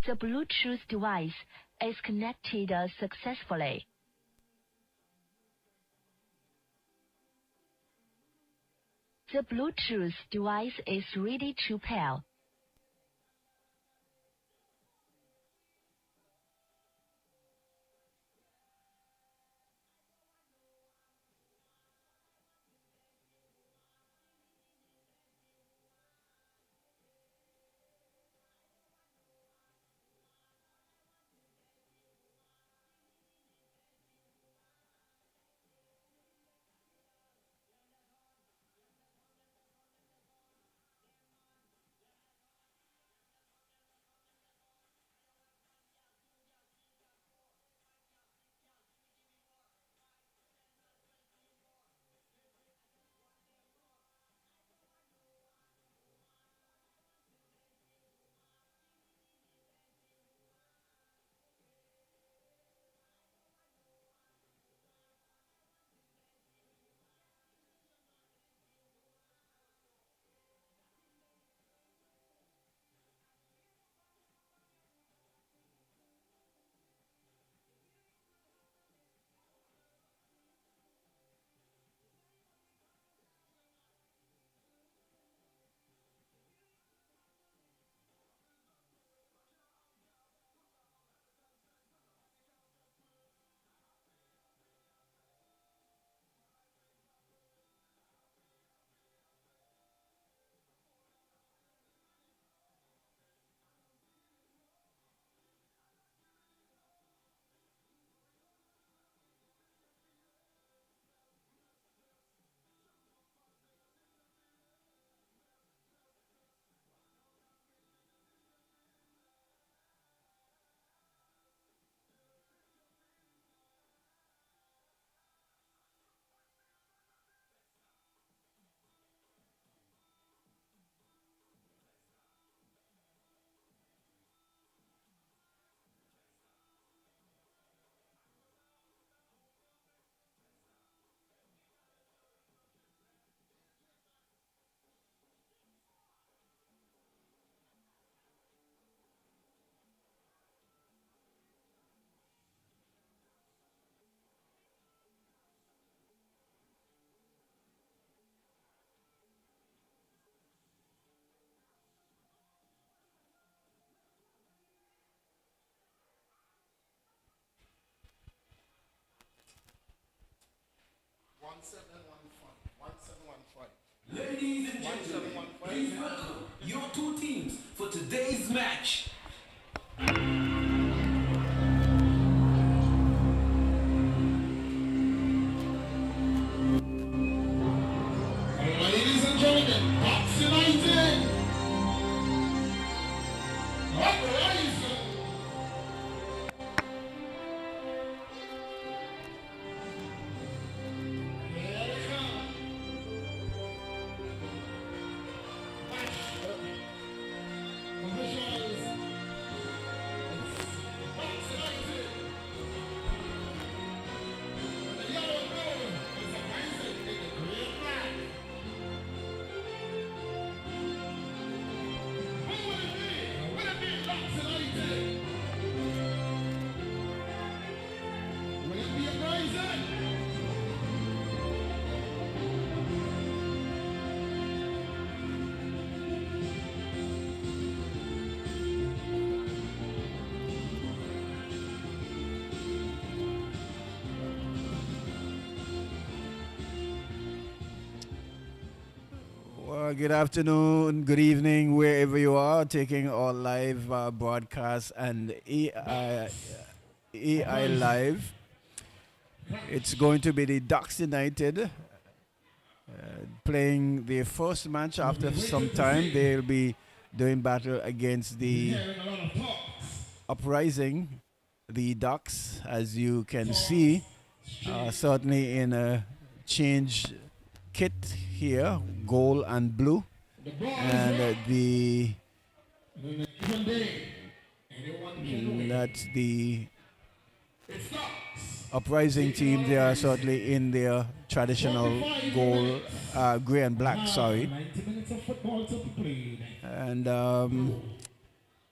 The Bluetooth device is connected successfully. The Bluetooth device is ready to pair. Ladies and gentlemen, please welcome your two teams for today's match. Ladies and gentlemen, Bucks United, Uprising. Here they come. Match officials. It's Bucks United. And the yellow and gold is Uprising in the green and black. Who will it be? Will it be Bucks United? Will it be Uprising? Well, good afternoon, good evening, wherever you are, taking our live broadcast and AI Live. It's going to be the Ducks United playing their first match after some time. They'll be doing battle against the Hearing a lot of talks. Uprising, the Ducks, as you can see, certainly in a change kit here, gold and blue, The ball and is the right. Even day, anyone can win. that's the It's Ducks. Uprising team. They are certainly in their traditional gold, gray and black. Sorry, 90 minutes of football to be played. and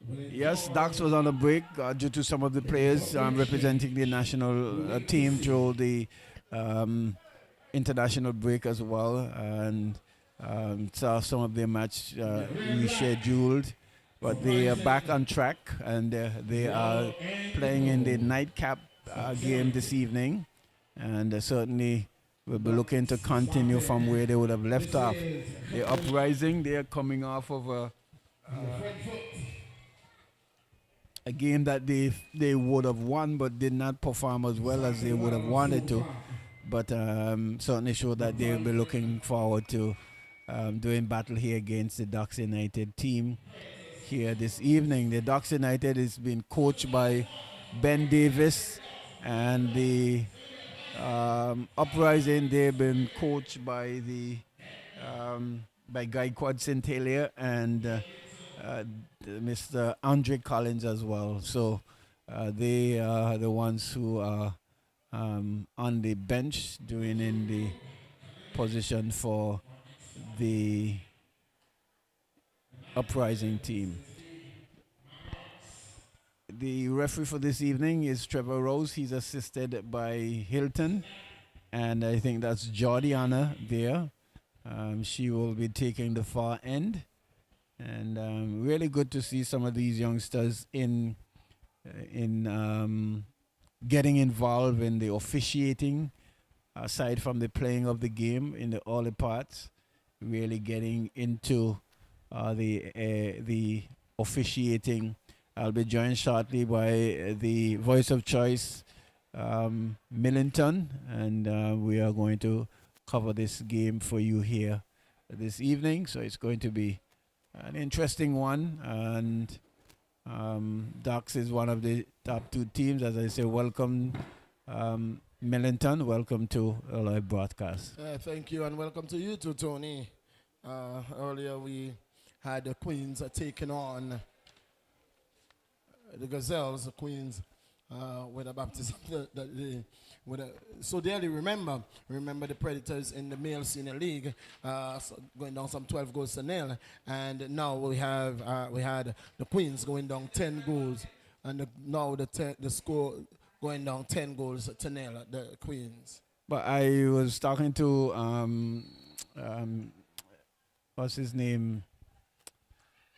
Yes, Dax was on a break due to some of the players representing the national team through the um, international break as well, and saw some of their match rescheduled. But they are back on track, and they are playing in the nightcap game this evening, and certainly will be looking to continue from where they would have left off. The Uprising, they are coming off of a game that they would have won but did not perform as well as they would have wanted to. But certainly sure that they'll be looking forward to doing battle here against the Ducks United team here this evening. The Ducks United is being coached by Ben Davis, and the Uprising, they've been coached by the by Guy Quad-Centelia and Mr. Andre Collins as well. So they are the ones who are on the bench doing in the position for the Uprising team. The referee for this evening is Trevor Rose. He's assisted by Hilton, and I think that's Jordiana there. She will be taking the far end, and really good to see some of these youngsters in getting involved in the officiating, aside from the playing of the game in the early parts, really getting into the officiating. I'll be joined shortly by the voice of choice, Millington, and we are going to cover this game for you here this evening. So it's going to be an interesting one, and Ducks is one of the top two teams. As I say, welcome, Millington. Welcome to a live broadcast. Thank you, and welcome to you too, Tony. Earlier we had the Queens taking on the Gazelles, the Queens, with a baptism that they so dearly remember the Predators in the male senior league, going down some 12 goals to nil, and now we had the Queens going down 10 goals, and now the score going down 10 goals to nil at the Queens. But I was talking to what's his name,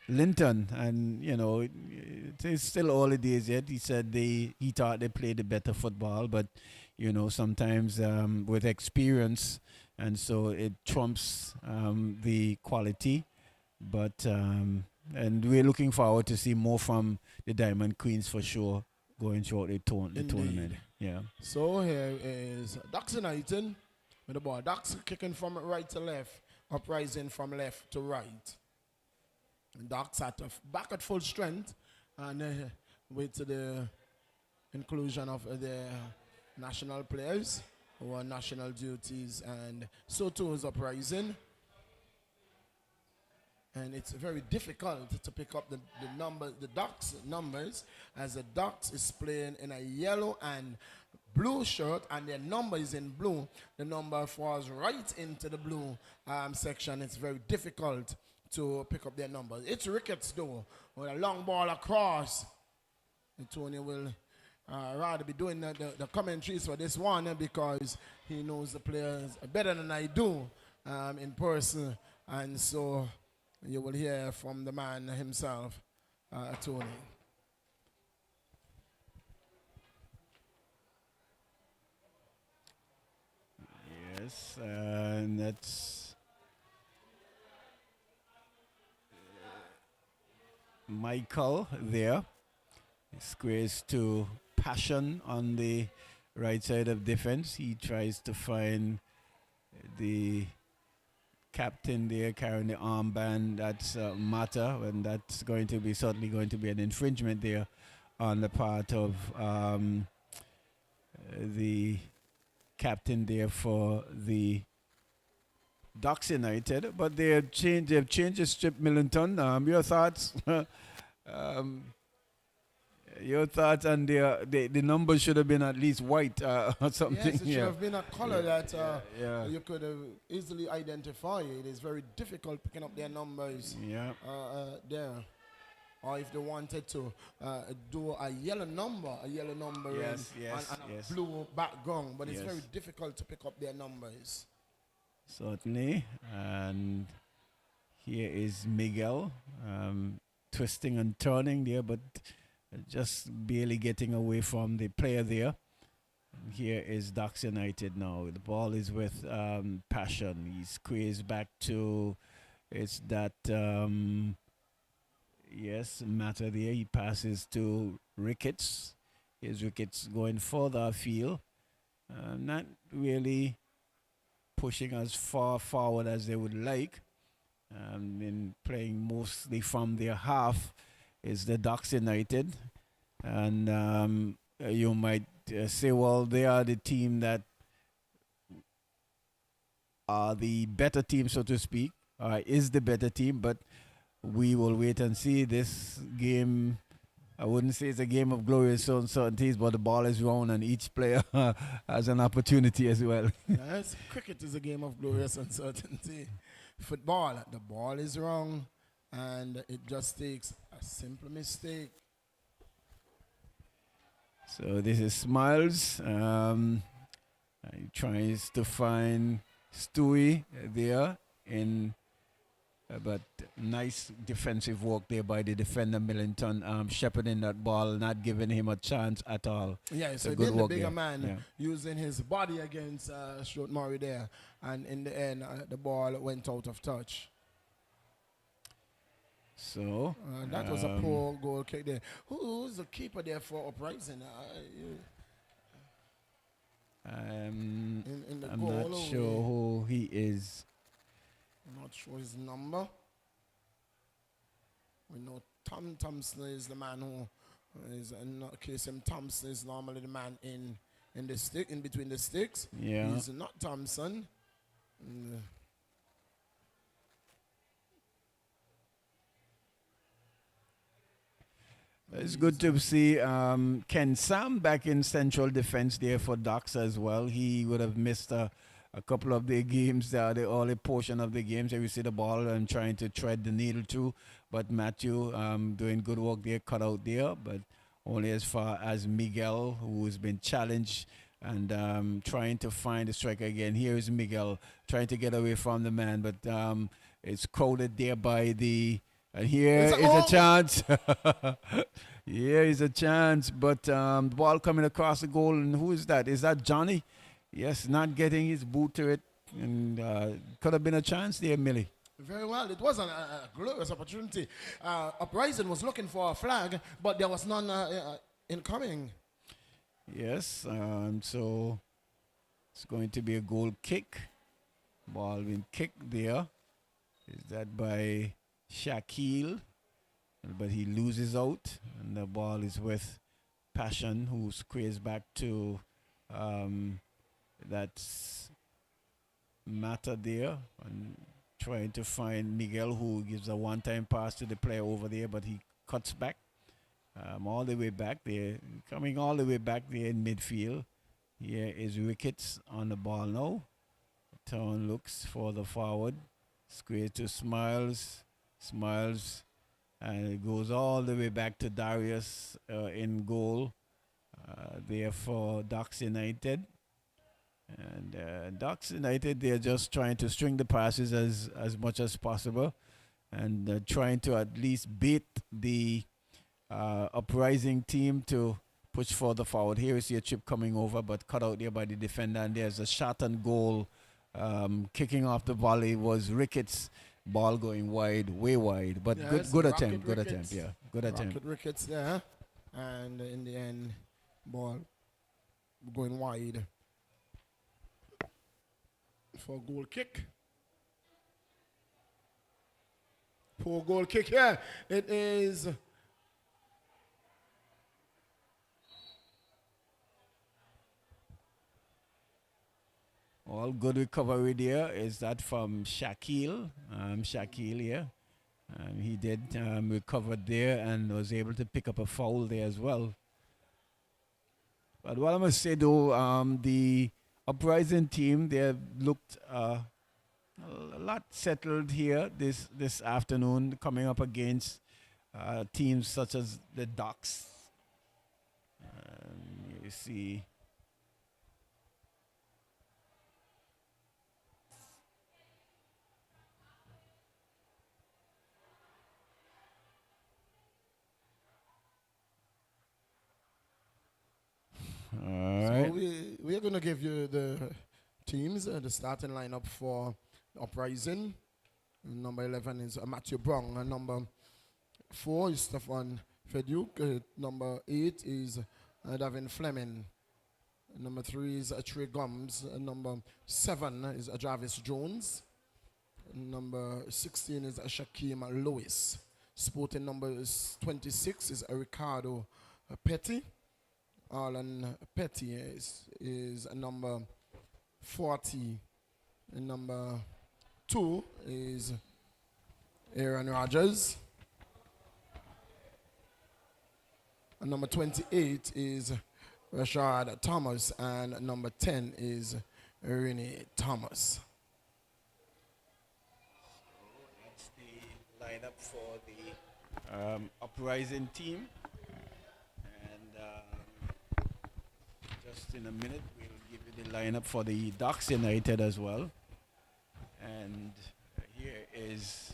Linton, and you know it's still early days yet. He said he thought they played a better football, but you know sometimes with experience, and so it trumps the quality. But and we're looking forward to see more from the Diamond Queens for sure going throughout the tournament. Yeah. So here is Ducks United with the ball. Ducks kicking from right to left, Uprising from left to right. Ducks back at full strength, and wait to the inclusion of the national players who are national duties, and so too is Uprising. And it's very difficult to pick up the Ducks numbers, as the Ducks is playing in a yellow and blue shirt, and their number is in blue. The number falls right into the blue section. It's very difficult to pick up their numbers. It's Ricketts though, with a long ball across. And Tony will rather be doing the commentaries for this one because he knows the players better than I do in person, and so you will hear from the man himself, Tony. Yes, and that's Michael there. He squares to Passion on the right side of defense. He tries to find the captain there carrying the armband. That's Mata, and that's certainly going to be an infringement there on the part of the captain there for the Ducks United. But they've changed the strip, Millington. Your thoughts? Your thoughts on the numbers should have been at least white or something. Yes, it should have been a color that you could have easily identify. It is very difficult picking up their numbers there. or if they wanted to do a yellow number Yes, in, yes, and a yes. blue background, but it's Yes. very difficult to pick up their numbers. Certainly. And here is Miguel twisting and turning there, but just barely getting away from the player there. Here is Ducks United now. The ball is with Passion. He squeezed back to, it's that, yes, Matter there. He passes to Ricketts. Here's Ricketts going further afield. Not really pushing as far forward as they would like. And playing mostly from their half is the Ducks United. And you might say, well, they are the team that are the better team, so to speak, is the better team, but we will wait and see. This game, I wouldn't say it's a game of glorious uncertainties, but the ball is round and each player has an opportunity as well. Yes, cricket is a game of glorious uncertainty. Football, the ball is wrong, and it just takes a simple mistake. So this is Smiles. He tries to find Stewie there in, but nice defensive work there by the defender Millington, shepherding that ball, not giving him a chance at all. Yeah, so good then the work bigger there. man Yeah. using his body against Stuart Murray there, and in the end, the ball went out of touch. So That was a poor goal kick there. Who's the keeper there for Uprising? In the I'm goal, not sure who he is. I'm not sure his number. We know Tom Thompson is the man who is in case him Thompson is normally the man in the stick, in between the sticks. Yeah. He's not Thompson. It's good to see Ken Sam back in central defense there for Ducks as well. He would have missed a couple of the games, the early portion of the games. We see the ball and trying to tread the needle too. But Matthew doing good work there, cut out there. But only as far as Miguel, who's been challenged and trying to find the striker again. Here is Miguel trying to get away from the man, but it's crowded there by the... And here is a chance. Here is a chance, but the ball coming across the goal, and who is that? Is that Johnny? Yes, not getting his boot to it, and could have been a chance there, Millie. Very well. It was a glorious opportunity. Uprising was looking for a flag, but there was none incoming. Yes, so it's going to be a goal kick. Ball being kicked there. Is that by Shaquille? But he loses out, and the ball is with Passion, who squares back to that's Matter there, and trying to find Miguel, who gives a one-time pass to the player over there, but he cuts back all the way back there, coming all the way back there in midfield. Here is Ricketts on the ball now. Turn looks for the forward, square to Smiles, and it goes all the way back to Darius in goal there for Ducks United. And Ducks United, they're just trying to string the passes as much as possible, and trying to at least beat the Uprising team to push further forward. Here is your chip coming over, but cut out there by the defender, and there's a shot and goal. Kicking off the volley was Ricketts. Ball going wide, way wide, but Yes, good Rocket attempt, good Ricketts. attempt, yeah, good attempt. Rocket Ricketts there, and in the end, ball going wide for a goal kick. Poor goal kick here. It is All good recovery there. Is that from Shaquille? Shaquille, yeah. He did recover there and was able to pick up a foul there as well. But what I must say though, the Uprising team, they have looked a lot settled here this afternoon, coming up against teams such as the Ducks. You see. All right. So we're going to give you the teams, the starting lineup for Uprising. Number 11 is Matthew Brown. And number 4 is Stefan Feduk. Number 8 is Davin Fleming. Number 3 is Trey Gums. Number 7 is Jarvis Jones. Number 16 is Shaquem Lewis. Sporting number 26 is Ricardo Petty. Alan Petty is number 40. And number 2 is Aaron Rodgers. And number 28 is Rashad Thomas. And number 10 is Renee Thomas. That's the lineup for the Uprising team. And just in a minute, we'll give you the lineup for the Ducks United as well. And here is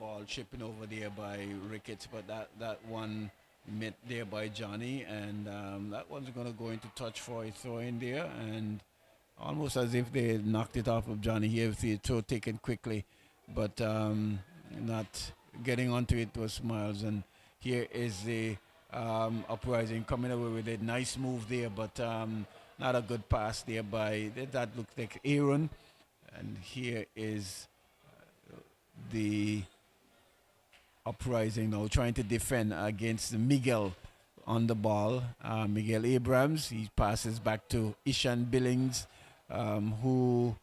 ball chipping over there by Ricketts, but that one met there by Johnny, and that one's going to go into touch for a throw in there, and almost as if they knocked it off of Johnny here with the throw taken quickly, but not getting onto it was Miles. And here is the Uprising coming away with a nice move there, but not a good pass there by that looked like Aaron. And here is the Uprising now trying to defend against Miguel on the ball. Miguel Abrams, he passes back to Ishan Billings, who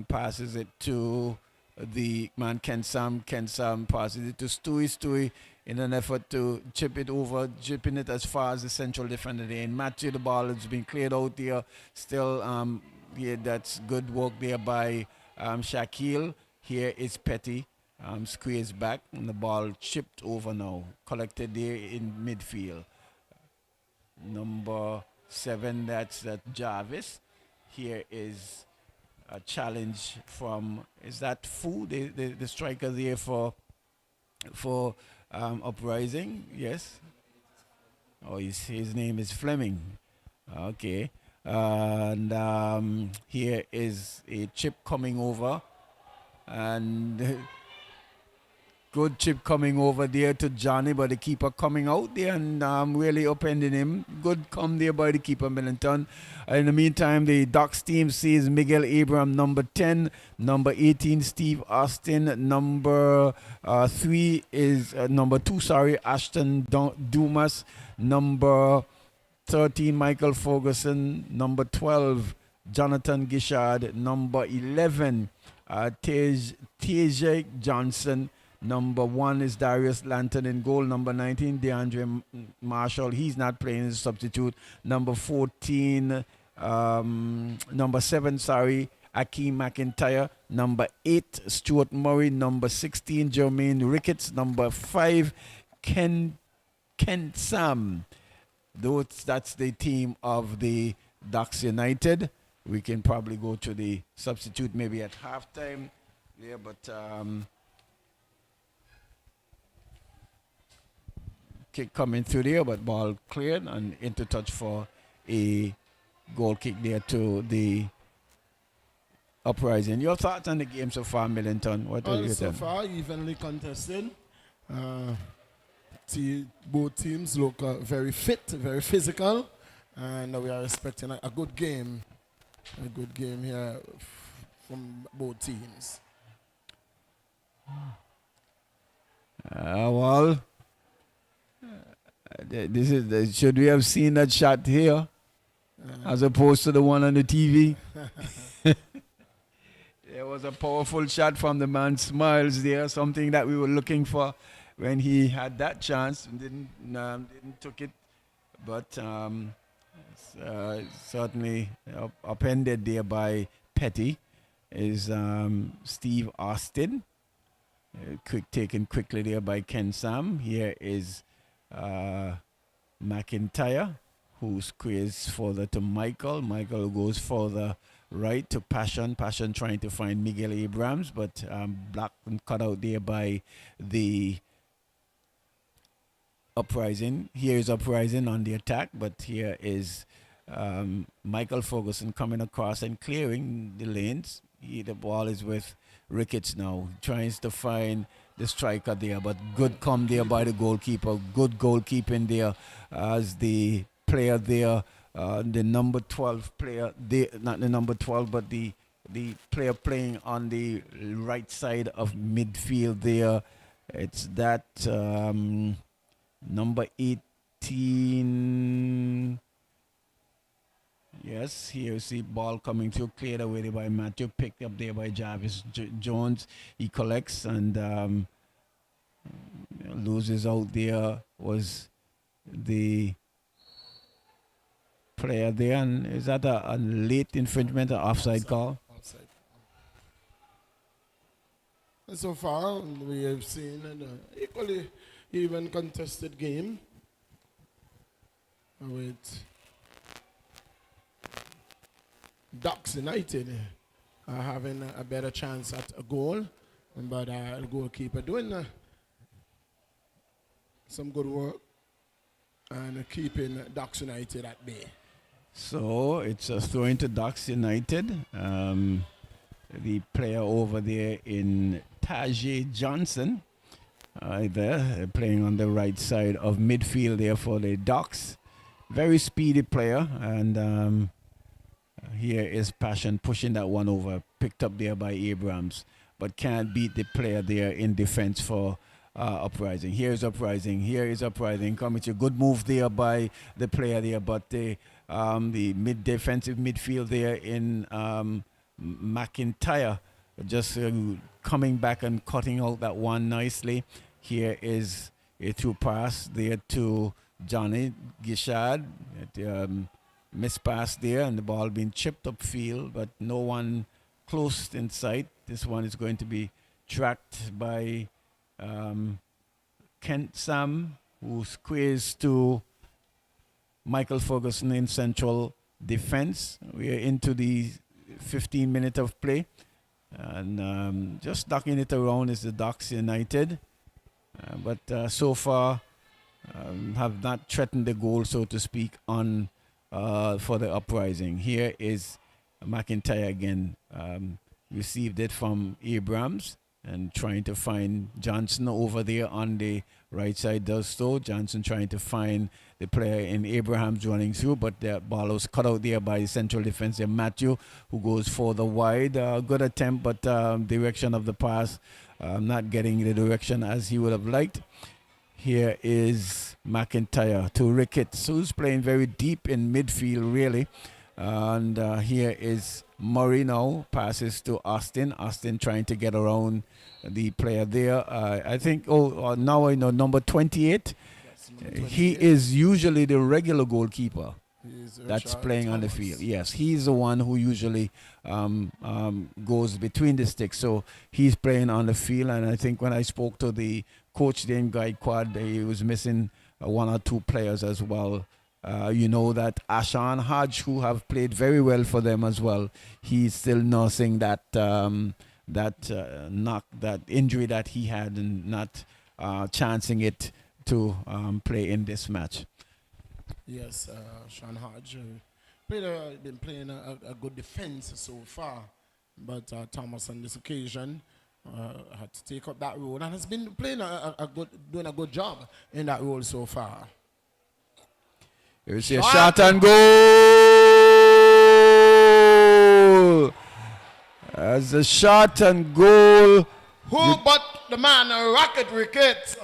passes it to the man Ken Sam. Ken Sam passes it to Stewie in an effort to chip it over, chipping it as far as the central defender there. And Matthew, the ball has been cleared out there. Still, yeah, that's good work there by Shaquille. Here is Petty. Squeezed back, and the ball chipped over now, collected there in midfield. Number 7, that's Jarvis. Here is a challenge from, is that Fu, the striker there for Uprising? Yes. Oh, his name is Fleming. Okay. And here is a chip coming over, and good chip coming over there to Johnny, but the keeper coming out there and really upending him. Good come there by the keeper, Millington. In the meantime, the Ducks team sees Miguel Abraham, number 10, number 18, Steve Austin, number 3 is number 2, Ashton Dumas, number 13, Michael Ferguson, number 12, Jonathan Gishard, number 11, TJ Johnson. Number 1 is Darius Lanton in goal. Number 19, DeAndre Marshall. He's not playing as a substitute. Number 14, number 7, Akeem McIntyre. Number 8, Stuart Murray. Number 16, Jermaine Ricketts. Number 5, Ken Sam. That's the team of the Ducks United. We can probably go to the substitute maybe at halftime. Yeah, but kick coming through there, but ball cleared and into touch for a goal kick there to the Uprising. Your thoughts on the game so far, Millington? What are you so far, evenly contested. Both teams look very fit, very physical, and we are expecting a good game. A good game here from both teams. Well, this is should we have seen that shot here as opposed to the one on the TV? There was a powerful shot from the man Smiles there, something that we were looking for when he had that chance and didn't took it, but certainly upended there by Petty is Steve Austin. Taken quickly there by Ken Sam. Here is McIntyre, who squares further to Michael. Michael goes further right to Passion. Passion trying to find Miguel Abrams, but blocked and cut out there by the Uprising. Here is Uprising on the attack, but here is Michael Ferguson coming across and clearing the lanes. The ball is with Ricketts now. Tries to find the striker there, but good come there by the goalkeeper. Good goalkeeping there as the player there, the number 12 player, not the number 12, but the player playing on the right side of midfield there. It's that number 18. Yes, here you see ball coming through, cleared away by Matthew, picked up there by Jarvis Jones. He collects and loses out there. Was the player there, and is that a late infringement or offside call? Offside. And so far, we have seen an equally even contested game with Ducks United having a better chance at a goal, but the goalkeeper doing some good work and keeping Ducks United at bay. So it's a throw into Ducks United. The player over there in Tajay Johnson, there playing on the right side of midfield there for the Ducks. Very speedy player, and here is Passion pushing that one over, picked up there by Abrams, but can't beat the player there in defense for Uprising. Here's Uprising. Here is Uprising coming to good move there by the player there, but the defensive midfield there in McIntyre just coming back and cutting out that one nicely. Here is a through pass there to Johnny Gishad. Missed pass there, and the ball being chipped upfield, but no one close in sight. This one is going to be tracked by Kent Sam, who squares to Michael Ferguson in central defense. We are into the 15 minutes of play, and just ducking it around is the Ducks United, but so far have not threatened the goal, so to speak, on for the Uprising. Here is McIntyre again. Received it from Abrams and trying to find Johnson over there on the right side. Does so. Johnson trying to find the player in Abrahams running through, but the ball was cut out there by the central defense. Matthew, who goes further wide. Good attempt, but direction of the pass not getting the direction as he would have liked. Here is McIntyre to Ricketts, who's playing very deep in midfield, really. And here is Murray now, passes to Austin. Austin trying to get around the player there. I think, now I know, number 28. Yes, number 28. He is usually the regular goalkeeper that's playing Thomas on the field. Yes, he's the one who usually goes between the sticks. So he's playing on the field, and I think when I spoke to the coach, Dame Guy Quad, he was missing one or two players as well. You know that Ashan Hodge, who have played very well for them as well, he's still nursing that knock, that injury that he had, and not chancing it to play in this match. Yes, Sean Hodge been playing a good defense so far, but Thomas on this occasion had to take up that role and has been playing doing a good job in that role so far. Here's a shot and goal. As a shot and goal. Who but the man Rocket Ricketts?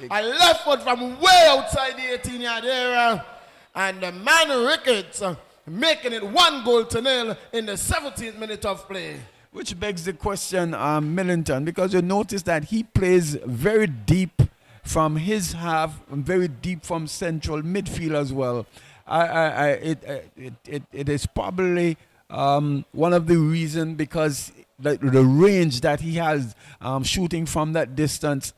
A left foot from way outside the 18-yard area, and the man Ricketts making it 1-0 in the 17th minute of play. Which begs the question, Millington, because you notice that he plays very deep from his half, very deep from central midfield as well. It is probably one of the reasons, because the range that he has shooting from that distance,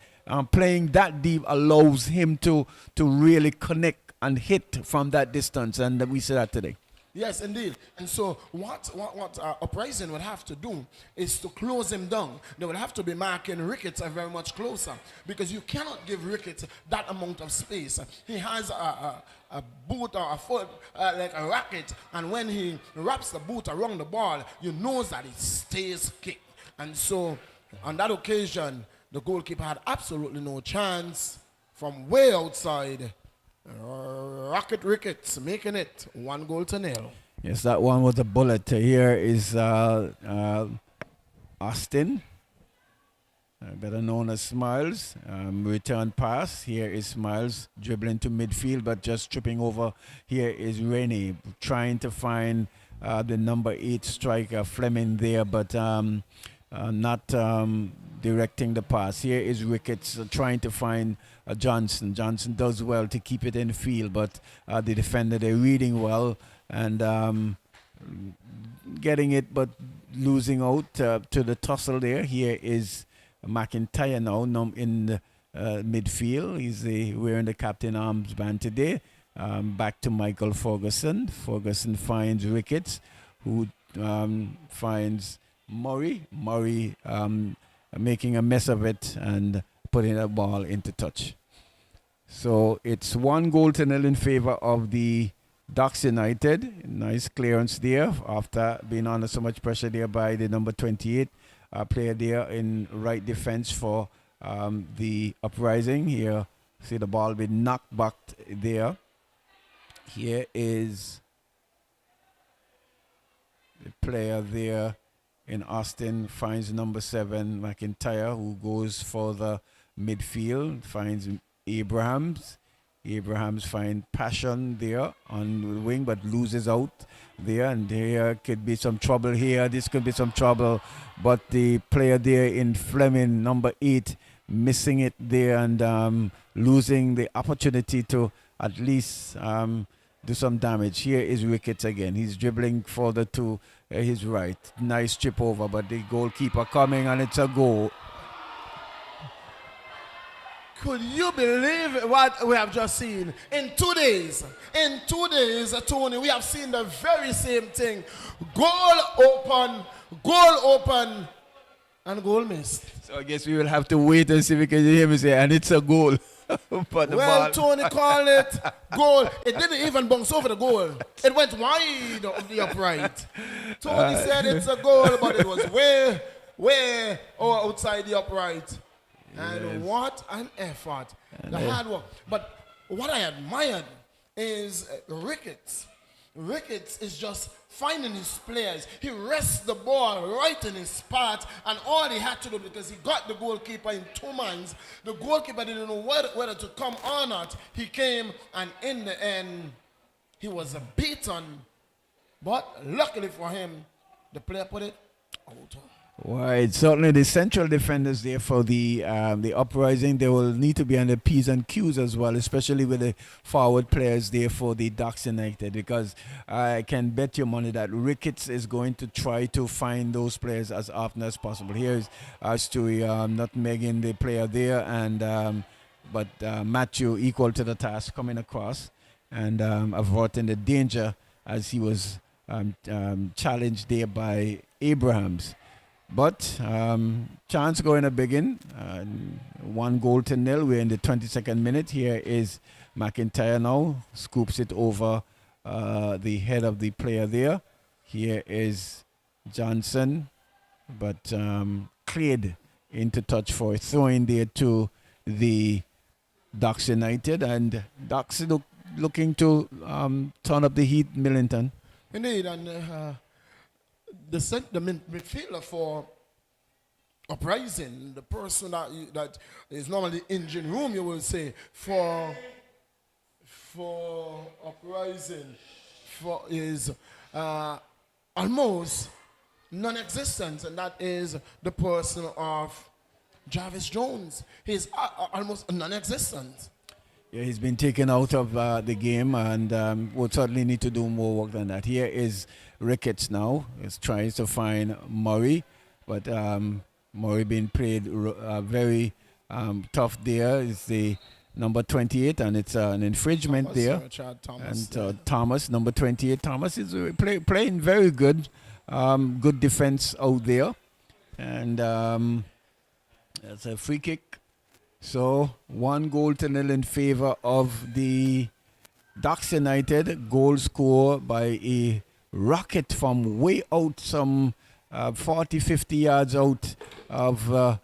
playing that deep allows him to really connect and hit from that distance, and we see that today. Yes, indeed. And so what Uprising would have to do is to close him down. They would have to be marking Ricketts very much closer, because you cannot give Ricketts that amount of space. He has a boot or a foot like a racket, and when he wraps the boot around the ball, you know that it stays kicked. And so on that occasion, the goalkeeper had absolutely no chance from way outside. Rocket Ricketts making it 1-0. Yes, that one was a bullet. Here is Austin, better known as Smiles. Return pass. Here is Smiles dribbling to midfield, but just tripping over. Here is Rennie trying to find the number 8 striker Fleming there, but not directing the pass. Here is Ricketts trying to find Johnson. Johnson does well to keep it in the field, but the defender, they're reading well and getting it, but losing out to the tussle there. Here is McIntyre now in the midfield. He's wearing the captain armband today. Back to Michael Ferguson. Ferguson finds Ricketts, who finds Murray. Murray making a mess of it and putting a ball into touch. So it's 1-0 in favor of the Ducks United. Nice clearance there after being under so much pressure there by the number 28 player there in right defense for the Uprising. Here, see the ball being knocked back there. Here is the player there in Austin, finds number 7 McIntyre, who goes for the midfield, finds Abrahams. Abrahams finds Passion there on the wing, but loses out there, and there could be some trouble here. This could be some trouble, but the player there in Fleming, number 8, missing it there and losing the opportunity to at least do some damage. Here is Ricketts again. He's dribbling further to his right. Nice chip over, but the goalkeeper coming, and it's a goal. Could you believe what we have just seen? In 2 days, Tony, we have seen the very same thing. Goal open, and goal missed. So I guess we will have to wait and see if we can hear me say, and it's a goal. Well, Tony called it goal. It didn't even bounce over the goal. It went wide of the upright. Tony said it's a goal, but it was way outside the upright. And yes, what an effort. The hard work. But what I admired is Ricketts. Ricketts is just finding his players. He rests the ball right in his spot, and all he had to do, because he got the goalkeeper in 2 mans, the goalkeeper didn't know whether to come or not. He came, and in the end, he was beaten. But luckily for him, the player put it out. Right, certainly the central defenders there for the Uprising, they will need to be on the P's and Q's as well, especially with the forward players there for the Ducks United, because I can bet your money that Ricketts is going to try to find those players as often as possible. Here's Stewie nutmegging the player there, and but Matthew equal to the task coming across and averting the danger as he was challenged there by Abrahams. But chance going to begin. 1-0. We're in the 22nd minute. Here is McIntyre now. Scoops it over the head of the player there. Here is Johnson. But cleared into touch for a throw-in there to the Ducks United. And Ducks looking to turn up the heat, Millington. Indeed, and the midfielder for Uprising, the person that is normally engine room, you will say, for Uprising is almost non-existent, and that is the person of Jarvis Jones. He's almost non-existent. Yeah, he's been taken out of the game, and will certainly need to do more work than that. Here is Ricketts now. He's trying to find Murray. but Murray being played very tough there. Is the number 28, and it's an infringement Thomas, there. Richard Thomas, And Thomas, number 28, Thomas is playing very good. Good defense out there. And it's a free kick. So 1-0 in favor of the Ducks United. Goal score by a rocket from way out, some 40, 50 yards out of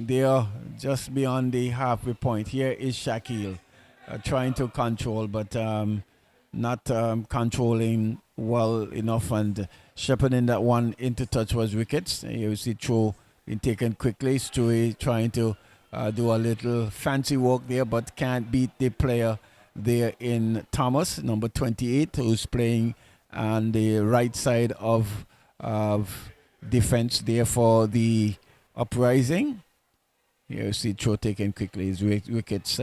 there, just beyond the halfway point. Here is Shaquille trying to control, but not controlling well enough, and shepherding that one into touch was Ricketts. You see throw being taken quickly. Stewie trying to do a little fancy walk there, but can't beat the player there in Thomas, number 28, who's playing on the right side of defense there for the Uprising. Here you see throw taken quickly. His Ricketts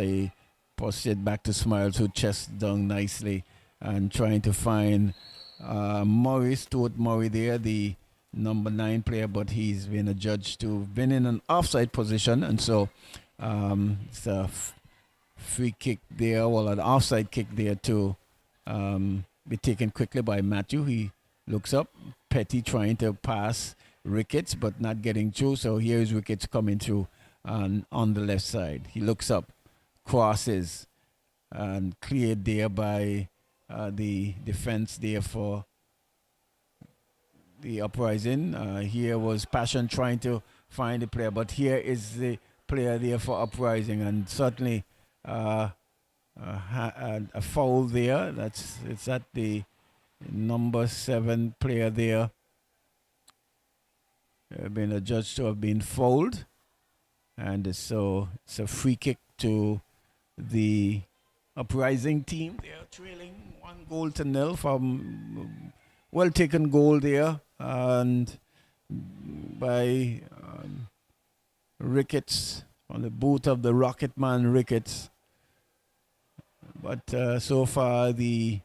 posted back to Smiles, who chest down nicely and trying to find Stuart Murray there, the number 9 player, but he's been adjudged to have been in an offside position, and so it's a free kick there, well, an offside kick there to be taken quickly by Matthew. He looks up, Petty trying to pass Ricketts, but not getting through, so here is Ricketts coming through on the left side. He looks up, crosses, and cleared there by the defense there for the Uprising. Here was Passion trying to find the player, but here is the player there for Uprising, and certainly a foul there. It's at the number 7 player there. Been adjudged to have been fouled, and so it's a free kick to the Uprising team. They are trailing 1-0 from well taken goal there, and by Ricketts on the boot of the Rocket Man Ricketts. But so far the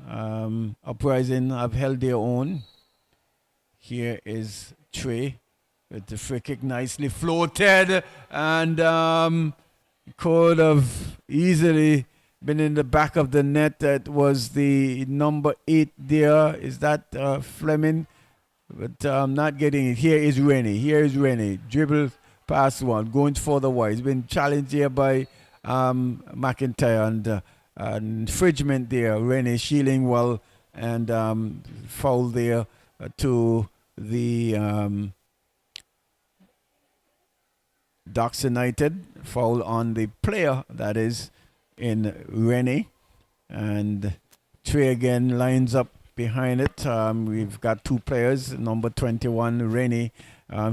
Uprising have held their own. Here is Trey with the free kick, nicely floated, and could have easily been in the back of the net. That was the number 8 there. Is that Fleming? But not getting it. Here is Rennie. Dribble past one, going further wide. He's been challenged here by McIntyre, and infringement there. Rennie shielding well, and foul there to the Ducks United. Foul on the player, that is, in Rennie. And Trey again lines up behind it. We've got 2 players. Number 21, Rennie,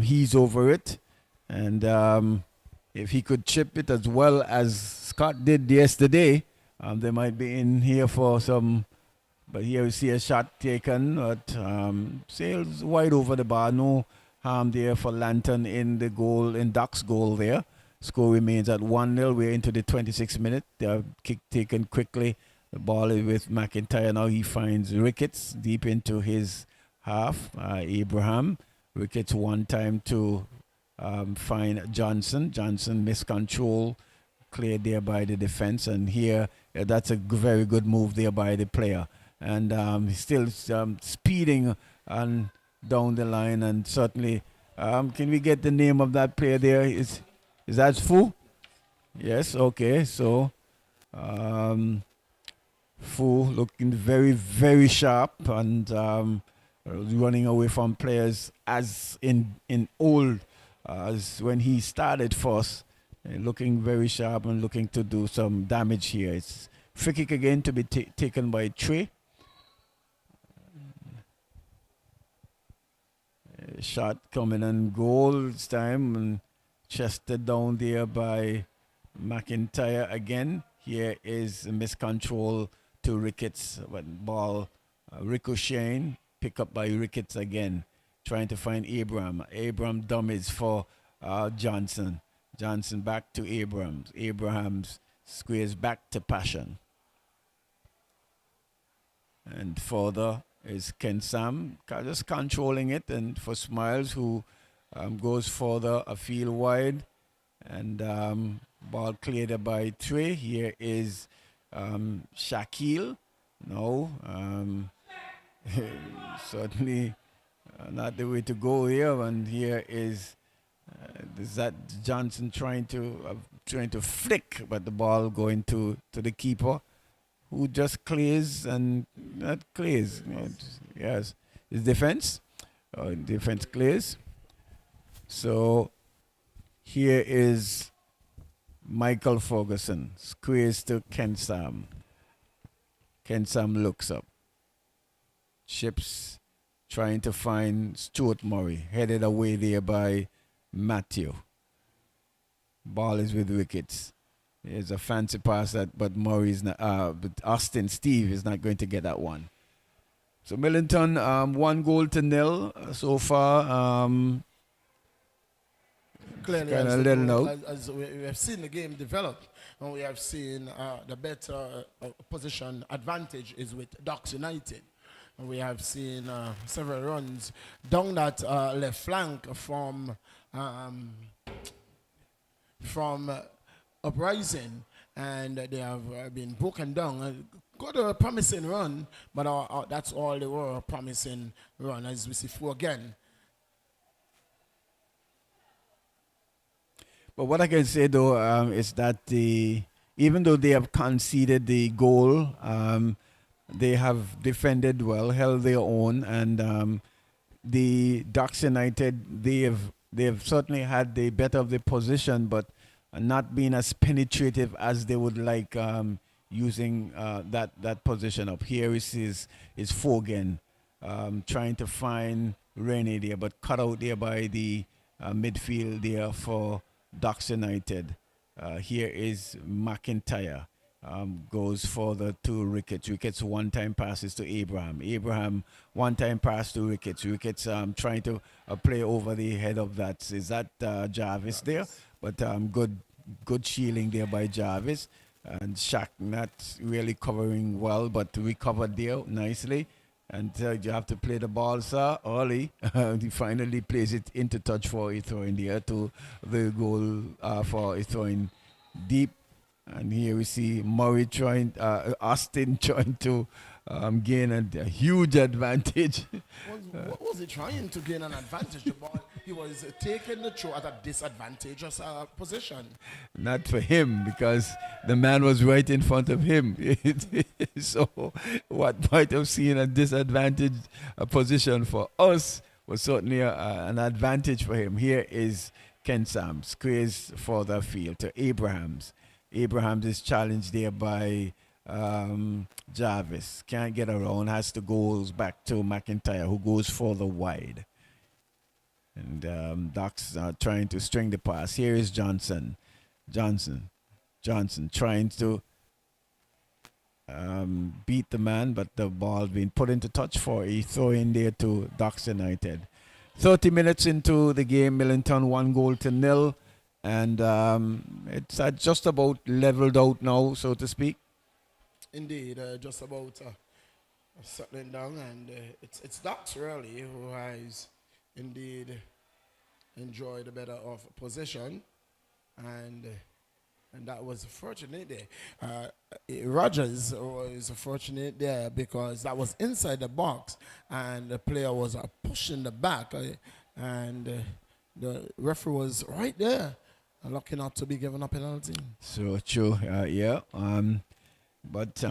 he's over it. And if he could chip it as well as Scott did yesterday, they might be in here for some. But here we see a shot taken, but sails wide over the bar. No harm there for Lantern in the goal, in Ducks' goal there. Score remains at 1-0. We're into the 26th minute. The kick taken quickly. The ball is with McIntyre. Now he finds Ricketts deep into his half. Abraham. Ricketts one time to find Johnson. Johnson miscontrol. Cleared there by the defense. And here, that's a very good move there by the player. And he's still speeding on down the line. And certainly, can we get the name of that player there? Is that Fu? Yes, okay. So, Fu looking very, very sharp, and running away from players as in old, as when he started first, looking very sharp and looking to do some damage here. It's free kick again to be taken by Trey. Shot coming and goal this time, and chested down there by McIntyre again. Here is a miscontrol to Ricketts, but ball ricocheting, pick up by Ricketts again, trying to find Abraham. Abraham dummies for Johnson. Johnson back to Abrahams. Abrahams squares back to Passion. And for the is Ken Sam just controlling it, and for Smiles, who goes further afield wide, and ball cleared by Trey. Here is Shaquille. No, certainly not the way to go here. And here is that Johnson trying to flick, but the ball going to the keeper, who just clears and not clears. Yes, his defense. Defense clears. So here is Michael Ferguson. Squares to Ken Sam. Ken Sam looks up. Chips trying to find Stuart Murray. Headed away there by Matthew. Ball is with wickets. There's a fancy pass but Murray's not. But Austin Steve is not going to get that one. So Millington 1-0 so far. Clearly, kind of little note. as we have seen the game develop, and we have seen the better position advantage is with Docks United. And we have seen several runs down that left flank from Uprising, and they have been broken down. Got a promising run, but that's all they were, a promising run, as we see for again. But what I can say though is that even though they have conceded the goal, they have defended well, held their own, and the Ducks United, they have certainly had the better of the position, but not being as penetrative as they would like, using that position up. Here is Fogan trying to find Rennie there, but cut out there by the midfield there for Ducks United. Here is McIntyre. Goes for the two Ricketts. Ricketts one-time passes to Abraham. Abraham one-time pass to Ricketts. Ricketts trying to play over the head of that. Is that Jarvis there? But good shielding there by Jarvis. And Shaq not really covering well, but recovered there nicely. And you have to play the ball, sir, early. He finally plays it into touch for a throw in the air to the goal for a throw in deep. And here we see Murray Austin trying to gain a huge advantage. What was he trying to gain an advantage? The ball, he was taking the throw at a disadvantageous position. Not for him, because the man was right in front of him. So what might have seen a disadvantaged position for us was certainly an advantage for him. Here is Ken Sam, squares for the field to Abrahams. Abrahams is challenged there by Jarvis. Can't get around, has to go back to McIntyre, who goes further wide. And Doc's trying to string the pass. Here is Johnson trying to beat the man, but the ball being put into touch for a throw in there to Docks United. 30 minutes into the game, Millington 1-0. And it's just about leveled out now, so to speak. Indeed, just about settling down, and it's Docks really who has indeed enjoyed a better of position, and that was fortunate there. Rogers was fortunate there because that was inside the box, and the player was pushing the back, and the referee was right there. Lucky not to be given a penalty. So true, yeah. But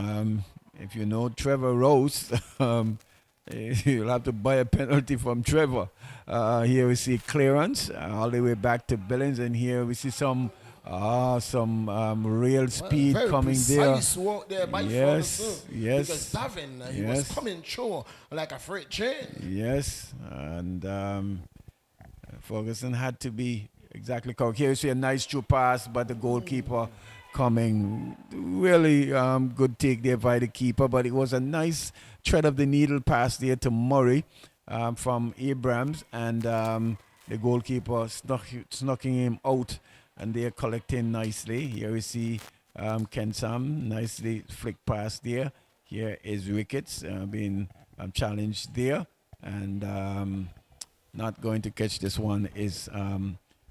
if you know Trevor Rose, you'll have to buy a penalty from Trevor. Here we see clearance all the way back to Billings, and here we see some real speed coming there. Walk there by yes. Because Davin, he was coming through like a freight train. Yes, and Ferguson had to be exactly correct. Here you see a nice through pass, but the goalkeeper coming. Really good take there by the keeper, but it was a nice thread of the needle pass there to Murray from Abrams, and the goalkeeper snucking him out, and they're collecting nicely. Here we see Ken Sam, nicely flick pass there. Here is Ricketts being challenge there, and not going to catch this one is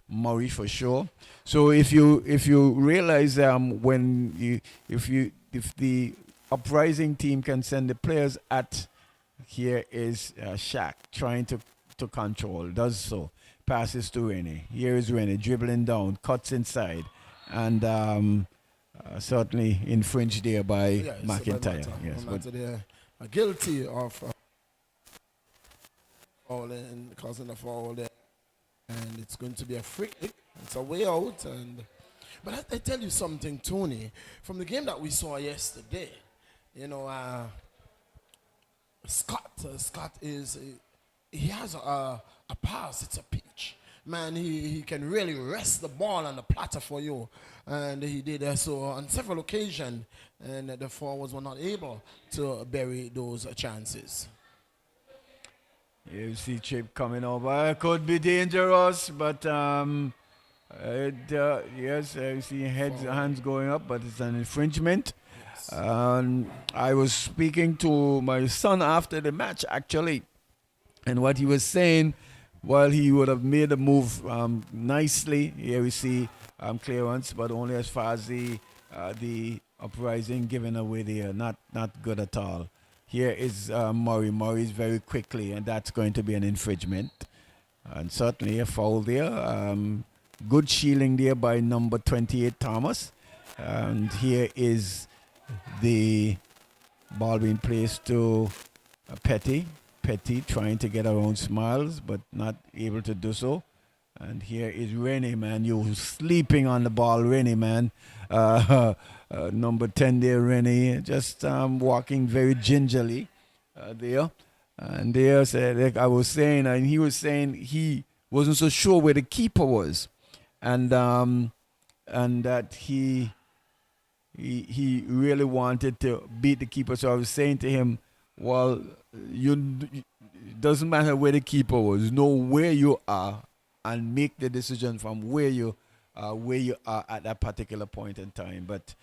Murray for sure. So if you realize if the Uprising team can send the players at, here is Shaq trying to control, does so, passes to Rennie. Here is Rennie dribbling down, cuts inside, and certainly infringed there by McIntyre. Yes, but they're guilty of fouling, causing a foul there, and it's going to be a free kick. It's a way out, but I tell you something, Tony, from the game that we saw yesterday, you know, Scott is he has a pass. It's a pitch. Man, he can really rest the ball on the platter for you. And he did so on several occasions. And the forwards were not able to bury those chances. You see Chip coming over. Could be dangerous, but yes, you see hands going up, but it's an infringement. Yes. I was speaking to my son after the match, actually. And what he was saying, well, he would have made a move nicely. Here we see clearance, but only as far as the Uprising giving away there. Not good at all. Here is Murray. Murray's very quickly, and that's going to be an infringement. And certainly a foul there. Good shielding there by number 28, Thomas. And here is the ball being placed to Petty. Petty trying to get around Smiles, but not able to do so. And here is Rennie, man. You sleeping on the ball, Rennie, man. Number 10 there, Rennie, just walking very gingerly there. And there, like I was saying, and he was saying he wasn't so sure where the keeper was, and that he really wanted to beat the keeper. So I was saying to him, well, it doesn't matter where the keeper was. Know where you are and make the decision from where you are at that particular point in time. But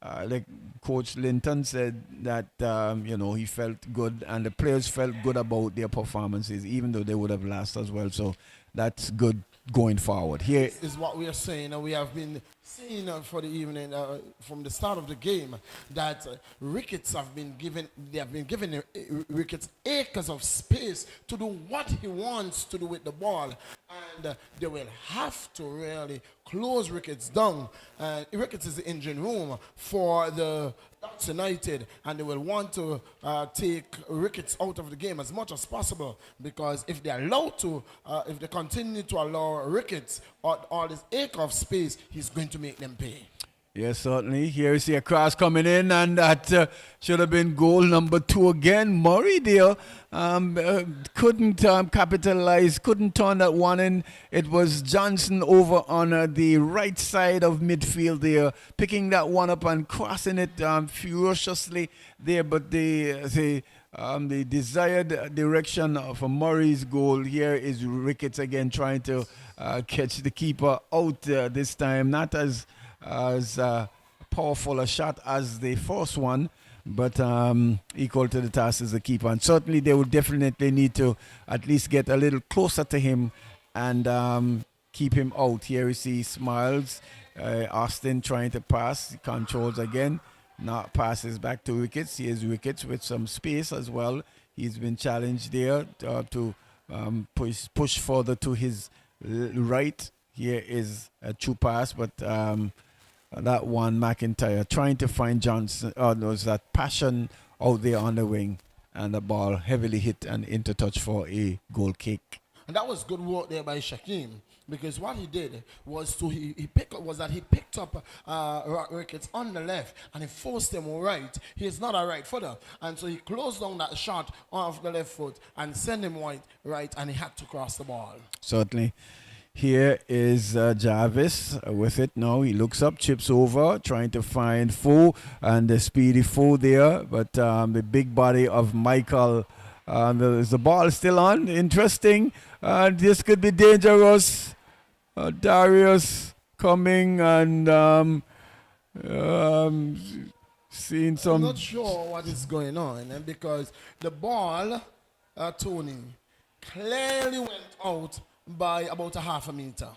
like Coach Linton said that he felt good and the players felt good about their performances, even though they would have lost as well. So that's good going forward. Here is what we are saying, and we have been seeing for the evening from the start of the game that Ricketts have been given Ricketts acres of space to do what he wants to do with the ball, and they will have to really close Ricketts down. Ricketts is the engine room for the Ducks United, and they will want to take Ricketts out of the game as much as possible, because if they if they continue to allow Ricketts all this acre of space, he's going to make them pay. Yes, certainly. Here you see a cross coming in, and that should have been goal number 2 again. Murray there couldn't capitalize, couldn't turn that one in. It was Johnson over on the right side of midfield there, picking that one up and crossing it ferociously there. But the desired direction for Murray's goal here is Ricketts again trying to catch the keeper out this time. Not as powerful a shot as the first one, but equal to the task as the keeper. And certainly they would definitely need to at least get a little closer to him and keep him out. Here we see Smiles, Austin trying to pass, he controls again, now passes back to Ricketts. Here's Ricketts with some space as well. He's been challenged there to push further to his right. Here is a true pass, but that one, McIntyre trying to find Johnson. There was that passion out there on the wing, and the ball heavily hit and into touch for a goal kick. And that was good work there by Shaquem, because what he did was he picked up Ricketts on the left and he forced him right. He is not a right footer, and so he closed down that shot off the left foot and sent him right, and he had to cross the ball. Certainly. Here is Jarvis with it now. He looks up, chips over, trying to find Foe, and the speedy Foe there. But the big body of Michael, is the ball still on? Interesting. This could be dangerous. Darius coming and Seeing I'm some. not sure what is going on because the ball, Tony, clearly went out by about a half a meter.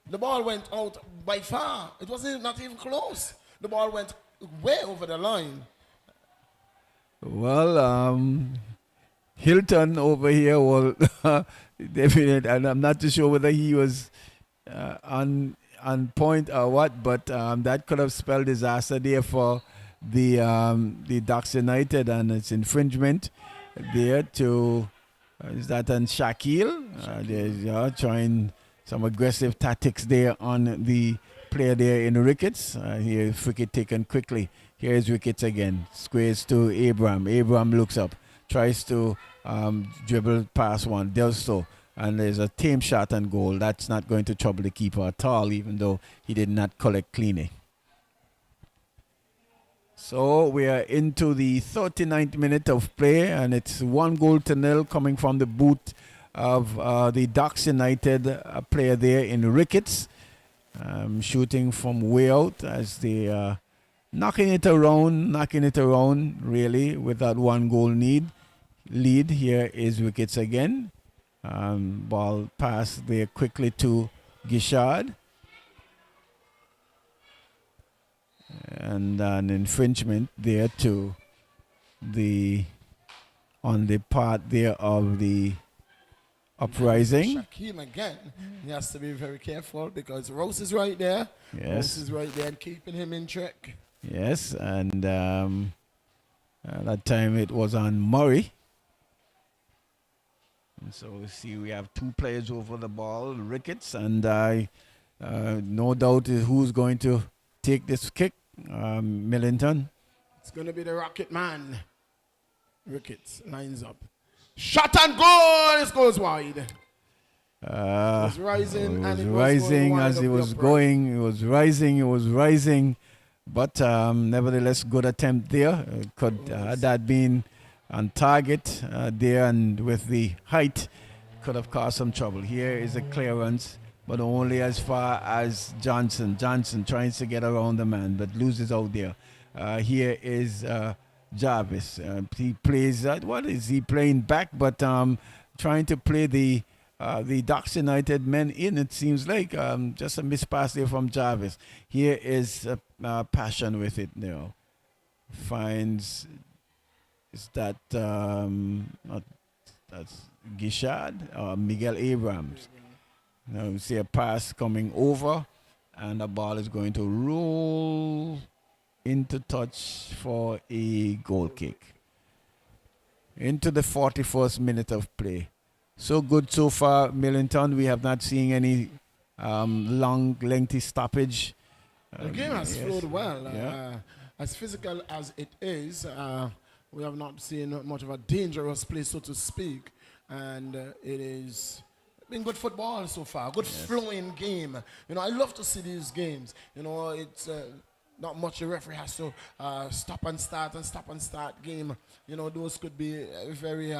The ball went out by far. It wasn't not even close. The ball went way over the line. Well, Hilton over here will definitely, and I'm not too sure whether he was on point or what, but that could have spelled disaster there for the Ducks United, and it's infringement there to is that on Shaquille? They're trying some aggressive tactics there on the player there in Ricketts. Here, free taken quickly. Here's Ricketts again. Squares to Abram. Abram looks up, tries to dribble past one, does so. And there's a tame shot and goal. That's not going to trouble the keeper at all, even though he did not collect cleanly. So we are into the 39th minute of play, and it's 1-0 coming from the boot of the Ducks United player there in Ricketts. Shooting from way out as they knocking it around really with that 1-goal lead. Here is Ricketts again. Ball pass there quickly to Gishard. And an infringement there on the part there of the Uprising. Shaquem again. He has to be very careful because Rose is right there. Yes. Rose is right there and keeping him in check. Yes, and that time it was on Murray. And so we see we have two players over the ball, Ricketts, and no doubt who's going to take this kick. Millington. It's going to be the Rocket Man. Ricketts lines up. Shot and goal! It goes wide. It was rising and it was rising going wide as up it the was upright. going. It was rising. But nevertheless, good attempt there. Could had that been on target there and with the height, could have caused some trouble. Here is a clearance, but only as far as Johnson. Johnson tries to get around the man, but loses out there. Here is Jarvis. He plays, what is he playing back? But trying to play the Ducks United men in, it seems like. Just a mispass there from Jarvis. Here is Passion with it now. Finds, is that, that's Gishard or Miguel Abrams. Now we see a pass coming over, and the ball is going to roll into touch for a goal kick. Into the 41st minute of play. So good so far, Millington. We have not seen any long, lengthy stoppage. The game has flowed well. Yeah. As physical as it is, we have not seen much of a dangerous play, so to speak. And it is been good football so far. Good flowing game. You know, I love to see these games. You know, it's not much the referee has to stop and start game. You know, those could be very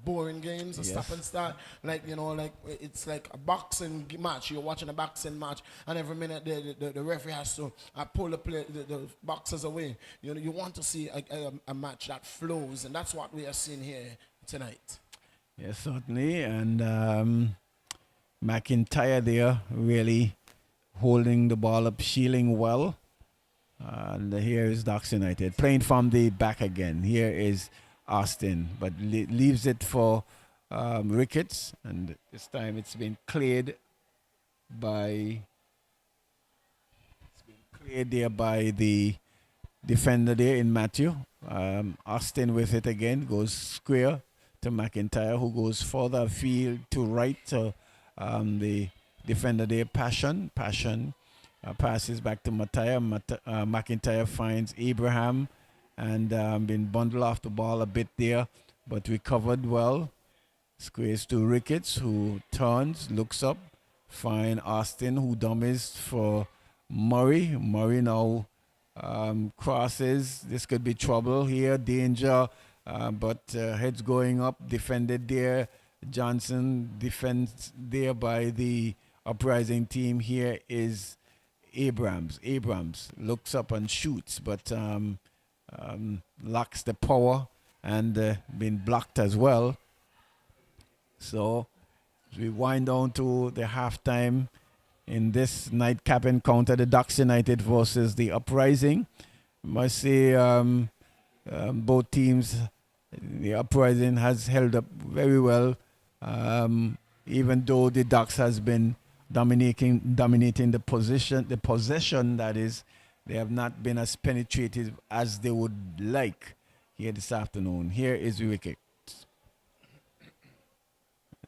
boring games. Yes. Stop and start, like, you know, like it's like a boxing match. You're watching a boxing match, and every minute the referee has to pull the boxers away. You know, you want to see a match that flows, and that's what we are seeing here tonight. Yes, certainly. And McIntyre there really holding the ball up, shielding well. And here is Ducks United playing from the back again. Here is Austin, but leaves it for Ricketts. And this time it's been cleared there by the defender there in Matthew. Austin with it again, goes square to McIntyre, who goes further afield to right to the defender there, Passion. Passes back to McIntyre finds Abraham and been bundled off the ball a bit there, but recovered well. Squares to Ricketts, who turns, looks up, find Austin, who dummies for Murray. Murray now crosses. This could be trouble here, danger. But heads going up, defended there. Johnson defends there by the Uprising team. Here is Abrams. Abrams looks up and shoots, but lacks the power and been blocked as well. So we wind down to the halftime in this nightcap encounter, the Ducks United versus the Uprising. Must say both teams, the Uprising has held up very well, even though the Ducks has been dominating the possession that is. They have not been as penetrative as they would like here this afternoon. Here is Wicket.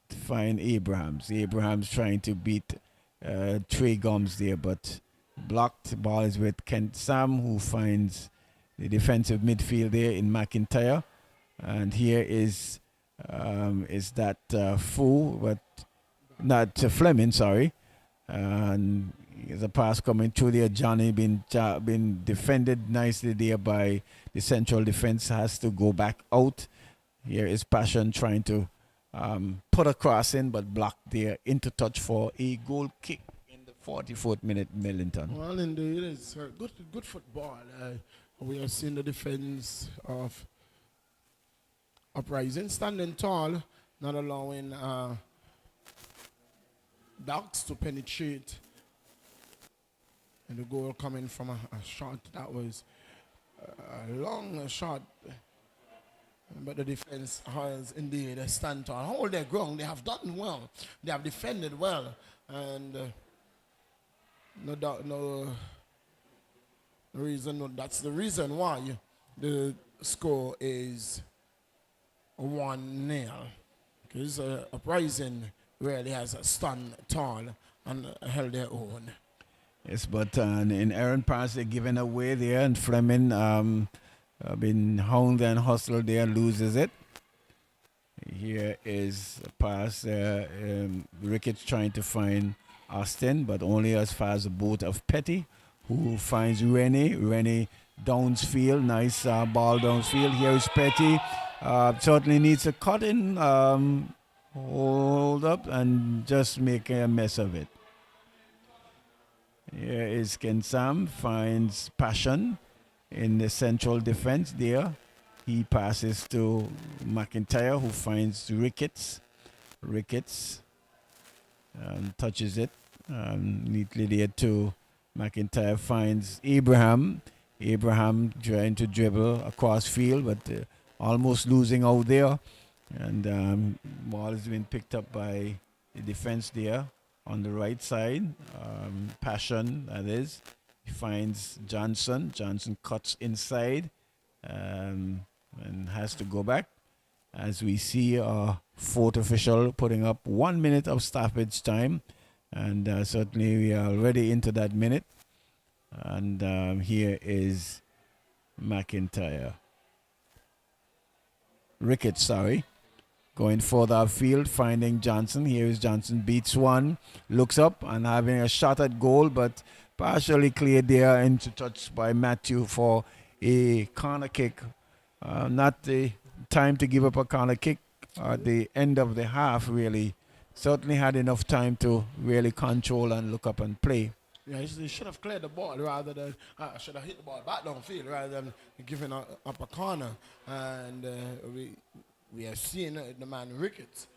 Find Abrahams. Abrahams trying to beat Trey Gomes there, but blocked. Ball is with Kent Sam, who finds the defensive midfield there in McIntyre. And here is that Fu, but not Fleming, sorry. And there's a pass coming through there. Johnny been defended nicely there by the central defense. Has to go back out. Here is Passion trying to put a cross in, but blocked there into touch for a goal kick in the 44th minute, Millington. Well, indeed, it's good football. We have seen the defense of Uprising standing tall, not allowing Ducks to penetrate. And the goal coming from a shot that was a long shot. But the defense has indeed stand tall. Hold their ground. They have done well. They have defended well. And no doubt, no reason. That's the reason why the score is 1-0. Because Uprising really has stand tall and held their own. Yes, but in errant pass they're giving away there, and Fleming been hounded and hustled there, loses it. Here is a pass. Ricketts trying to find Austin, but only as far as the boat of Petty, who finds Rennie. Rennie downsfield, nice ball downsfield. Here is Petty. Certainly needs a cut in, hold up, and just make a mess of it. Here is Kensam, finds Passion in the central defense there. He passes to McIntyre, who finds Ricketts. Ricketts touches it neatly there to McIntyre, finds Abraham. Abraham trying to dribble across field, but almost losing out there. And ball has been picked up by the defense there on the right side. Passion, that is. He finds Johnson. Johnson cuts inside and has to go back. As we see our fourth official putting up 1 minute of stoppage time. And certainly we are already into that minute. And here is McIntyre. Ricketts, sorry. Going further upfield, finding Johnson. Here is Johnson, beats one, looks up and having a shot at goal, but partially cleared there into touch by Matthew for a corner kick. Not the time to give up a corner kick at the end of the half, really. Certainly had enough time to really control and look up and play. Yeah, he should have cleared the ball rather than should have hit the ball back downfield rather than giving up a corner. And we have seen the man Ricketts,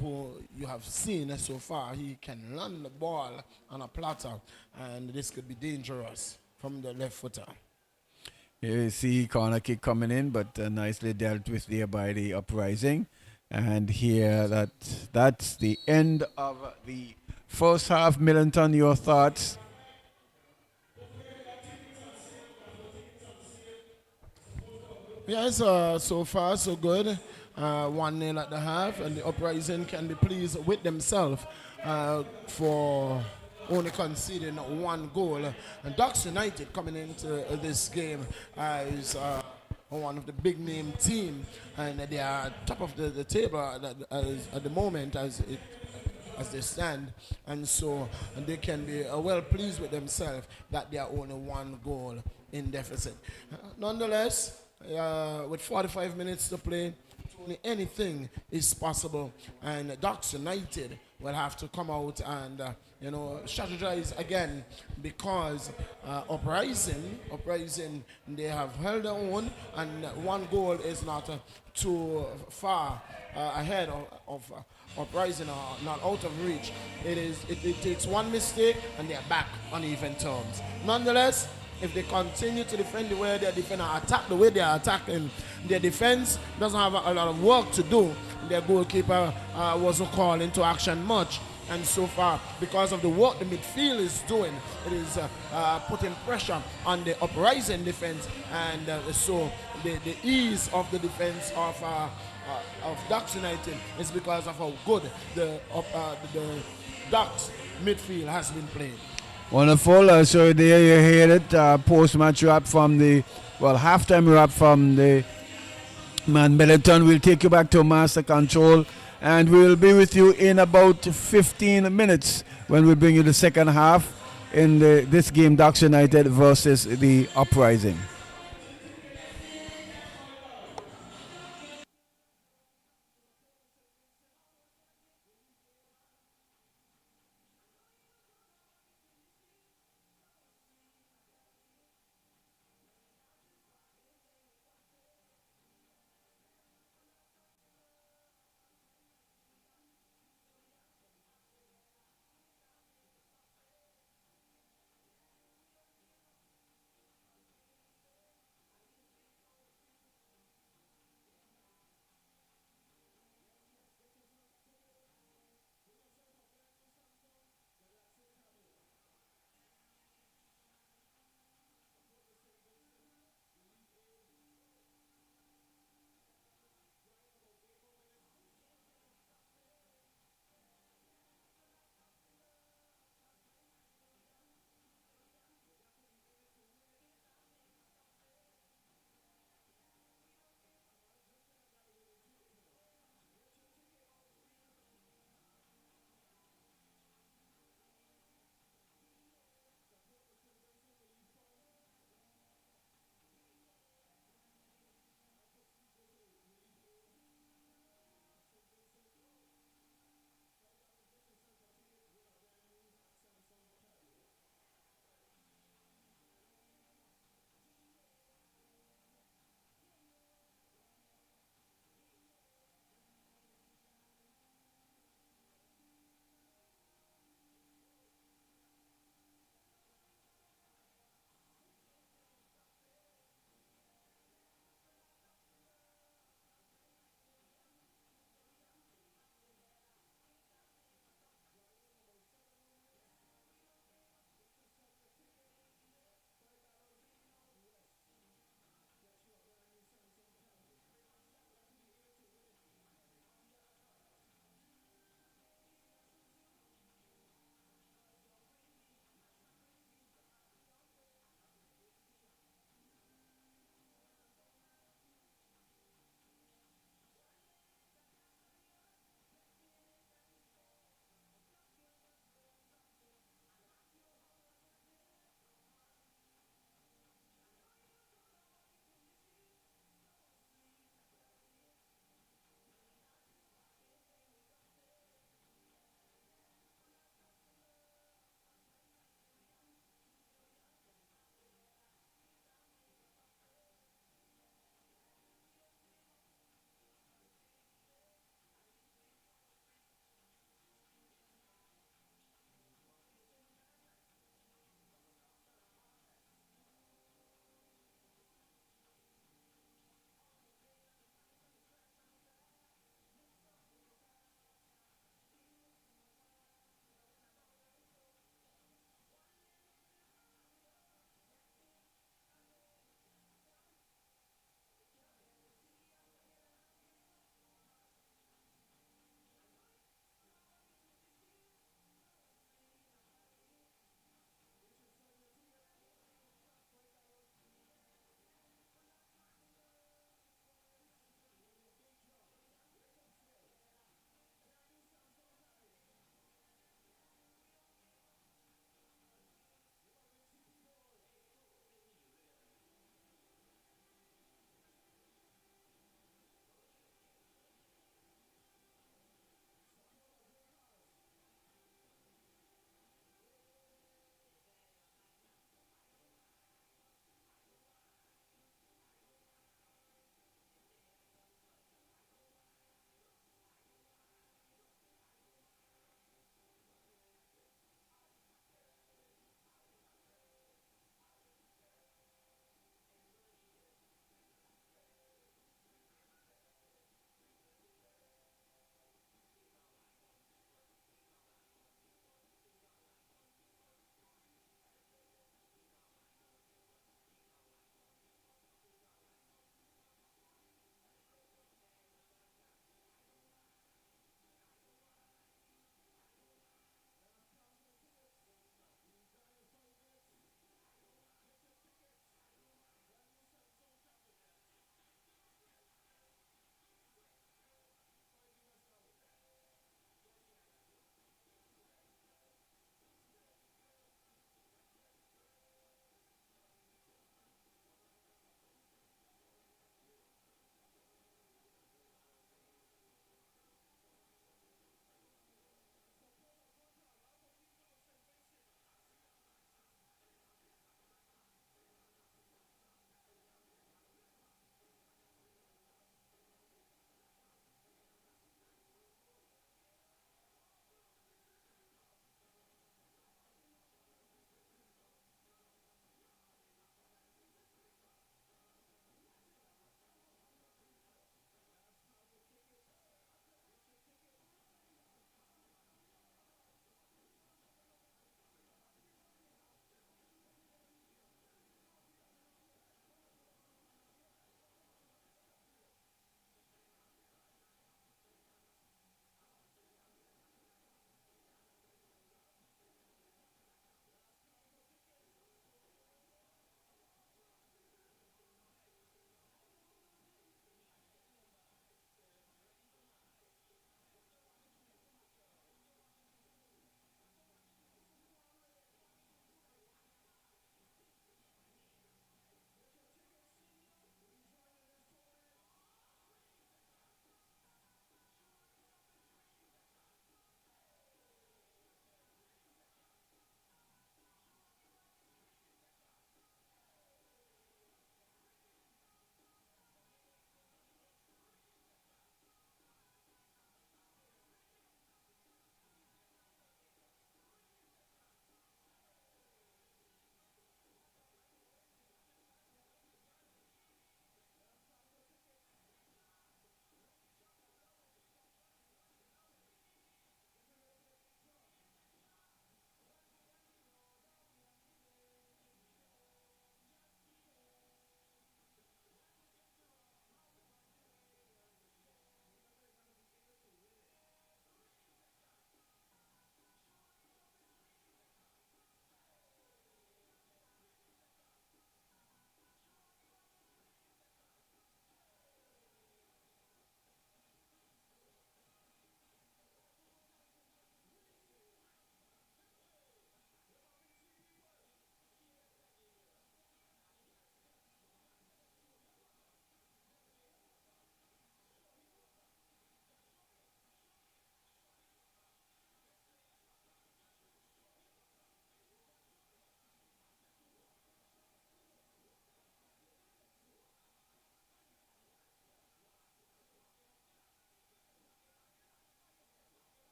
who you have seen so far. He can land the ball on a platter, and this could be dangerous from the left footer. Here you see corner kick coming in, but nicely dealt with there by the Uprising. And here that's the end of the first half. Millington, your thoughts? Yes, so far so good. 1-0 at the half, and the Uprising can be pleased with themselves for only conceding one goal. And Ducks United coming into this game as one of the big name team, and they are top of the table at the moment as they stand, and so they can be well pleased with themselves that they are only one goal in deficit. Nonetheless, with 45 minutes to play, only anything is possible, and Ducks United will have to come out and strategize again, because Uprising, they have held their own, and one goal is not too far ahead of Uprising, or not out of reach. It takes one mistake and they're back on even terms. Nonetheless, if they continue to defend the way they're defending, attack the way they are attacking, their defense doesn't have a lot of work to do. Their goalkeeper wasn't called into action much. And so far, because of the work the midfield is doing, it is putting pressure on the Uprising defense. And so the ease of the defense of Ducks United is because of how good the Ducks midfield has been played. Wonderful. So there you hear it. Post-match wrap from the, halftime wrap from the Man Middleton. We'll take you back to Master Control, and we'll be with you in about 15 minutes when we bring you the second half in this game, Ducks United versus the Uprising.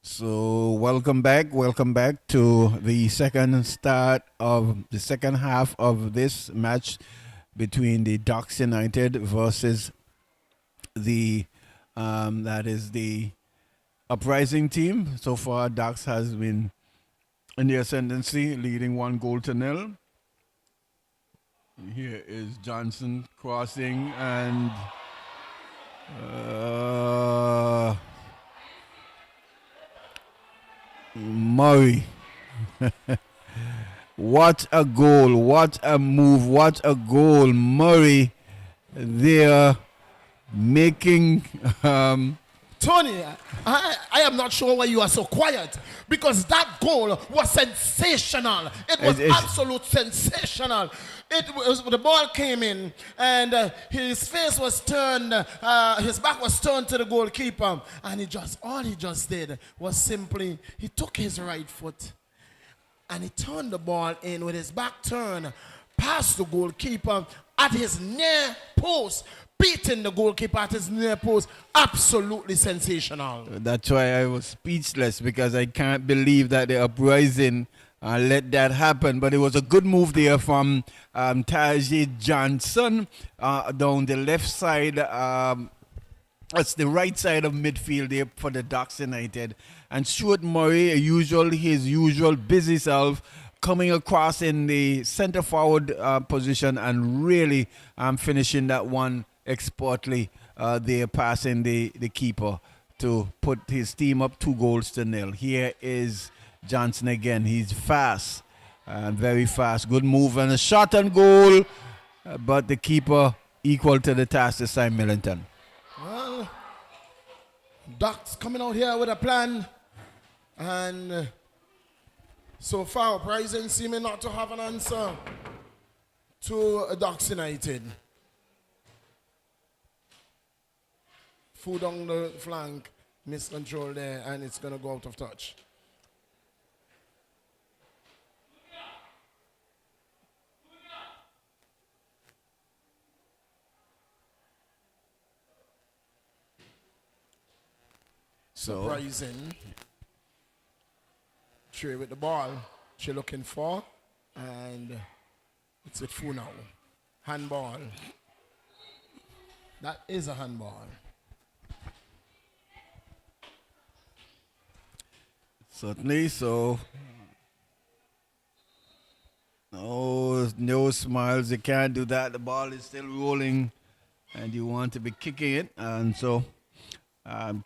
So welcome back to the second half of this match between the Ducks United versus the that is the Uprising team. So far, Ducks has been in the ascendancy, leading 1-0. Here is Johnson crossing and Murray. What a goal, what a move, what a goal. Murray there making Tony, I am not sure why you are so quiet, because that goal was sensational. It was absolute sensational. The ball came in and his face was turned, his back was turned to the goalkeeper, and all he just did was simply, he took his right foot and he turned the ball in with his back turned past the goalkeeper at his near post, beating the goalkeeper at his near post. Absolutely sensational. That's why I was speechless, because I can't believe that the Uprising let that happen. But it was a good move there from Tajay Johnson down the left side. That's the right side of midfield there for the Ducks United. And Stuart Murray, his usual busy self, coming across in the center forward position and really finishing that one expertly there, passing the keeper to put his team up 2-0. Here is Johnson again. He's fast, very fast. Good move and a shot and goal, but the keeper equal to the task this time, Millington. Well, Ducks coming out here with a plan, and so far Uprising seeming not to have an answer to Ducks United. Foot on the flank, miscontrol there, and it's going to go out of touch. Uprising. Trey with the ball. She looking for, and it's with Fu now. Handball. That is a handball. Certainly, so no smiles. You can't do that. The ball is still rolling, and you want to be kicking it, and so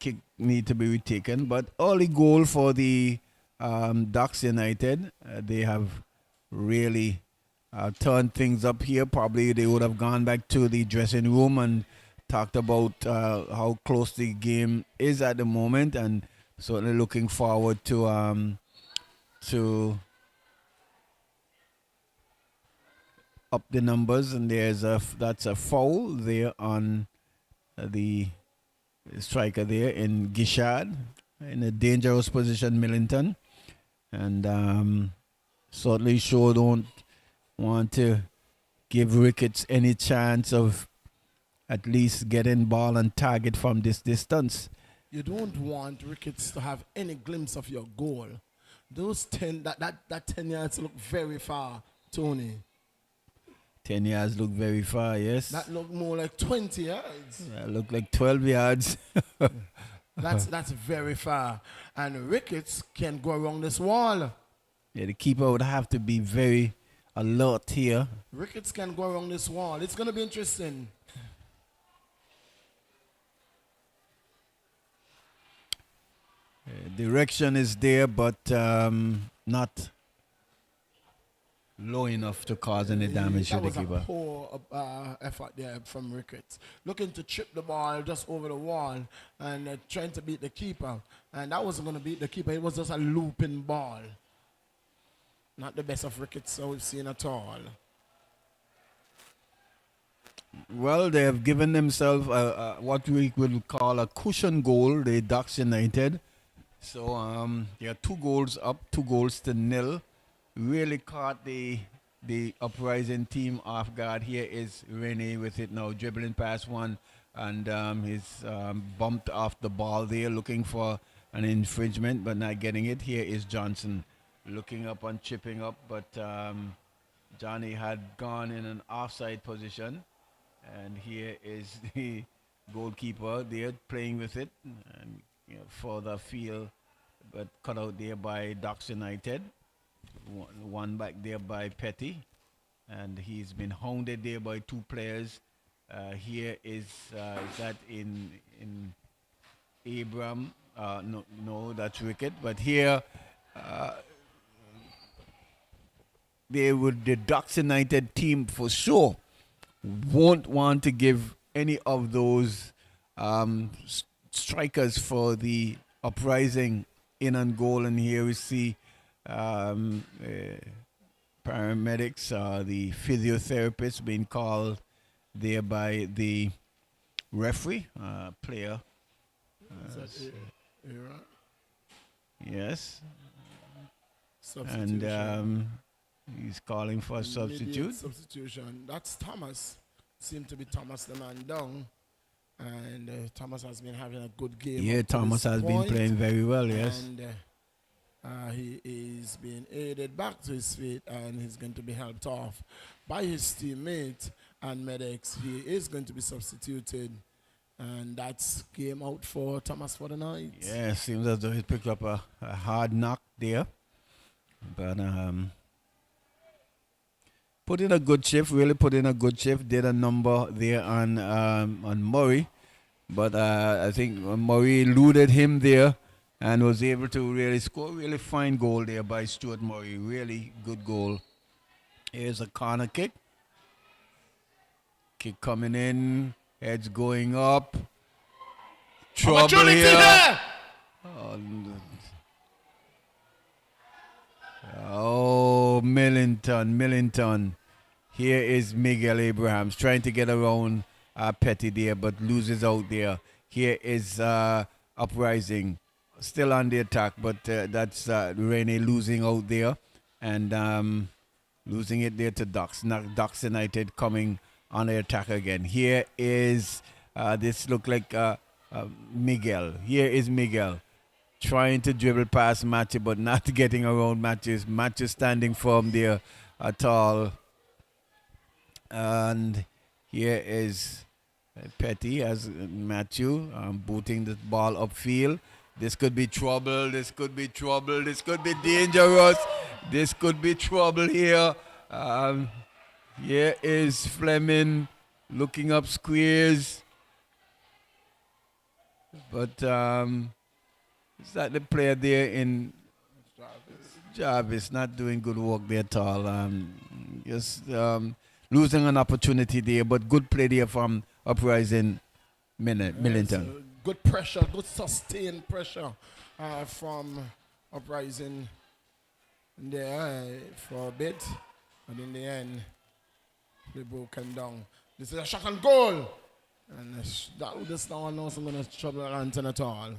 kick need to be retaken. But early goal for the Ducks United. They have really turned things up here. Probably they would have gone back to the dressing room and talked about how close the game is at the moment, and certainly looking forward to up the numbers. And that's a foul there on the striker there in Gishad, in a dangerous position, Millington, and certainly sure don't want to give Ricketts any chance of at least getting ball and target from this distance. You don't want Ricketts to have any glimpse of your goal. Those 10 yards look very far, Tony. 10 yards look very far, yes. That look more like 20 yards. That look like 12 yards. That's very far. And Ricketts can go around this wall. Yeah, the keeper would have to be very alert here. Ricketts can go around this wall. It's going to be interesting. Direction is there, but not low enough to cause any damage to the keeper. That was a poor effort there from Ricketts. Looking to chip the ball just over the wall and trying to beat the keeper. And that wasn't going to beat the keeper. It was just a looping ball. Not the best of Ricketts we've seen at all. Well, they have given themselves what we would call a cushion goal, the Ducks United. So they are 2 goals up, 2-0. Really caught the Uprising team off guard. Here is Rene with it now, dribbling past one, and he's bumped off the ball there, looking for an infringement, but not getting it. Here is Johnson looking up and chipping up, but Johnny had gone in an offside position. And here is the goalkeeper there playing with it. And further field, but cut out there by Docks United. One back there by Petty. And he's been hounded there by two players. Here is that in Abram? No, that's wicket. But here, the Docks United team for sure won't want to give any of those strikers for the Uprising in and goal. And here we see paramedics, the physiotherapists being called there by the referee, player. Yes. And he's calling for a substitute. Substitution. That's Thomas. Seemed to be Thomas the man down. And Thomas has been having a good game. Yeah, Thomas has been playing very well, yes. And he is being aided back to his feet, and he's going to be helped off by his teammate and medics. He is going to be substituted. And that's game out for Thomas for the night. Yeah, seems as though he picked up a hard knock there. But put in a good shift, really put in a good shift. Did a number there on Murray. But I think Murray eluded him there and was able to really score. Really fine goal there by Stuart Murray. Really good goal. Here's a corner kick. Kick coming in. Heads going up. Trouble here. Oh, Millington. Here is Miguel Abrahams trying to get around Petty there, but loses out there. Here is Uprising. Still on the attack, but that's Rene losing out there. And losing it there to Ducks. Ducks United coming on the attack again. Here is, this look like Miguel. Here is Miguel trying to dribble past Matthew, but not getting around Matthew. Matthew standing firm there at all. And here is Petty as Matthew booting the ball upfield. This could be trouble. This could be trouble. This could be dangerous. This could be trouble here. Here is Fleming looking up squares. But is that the player there in Jarvis not doing good work there at all. Just losing an opportunity there, but good play there from Uprising Millington. Good pressure, good sustained pressure from Uprising there for a bit. But in the end, they broken down. This is a shot and goal. And this now knows I'm going to trouble Anton at all.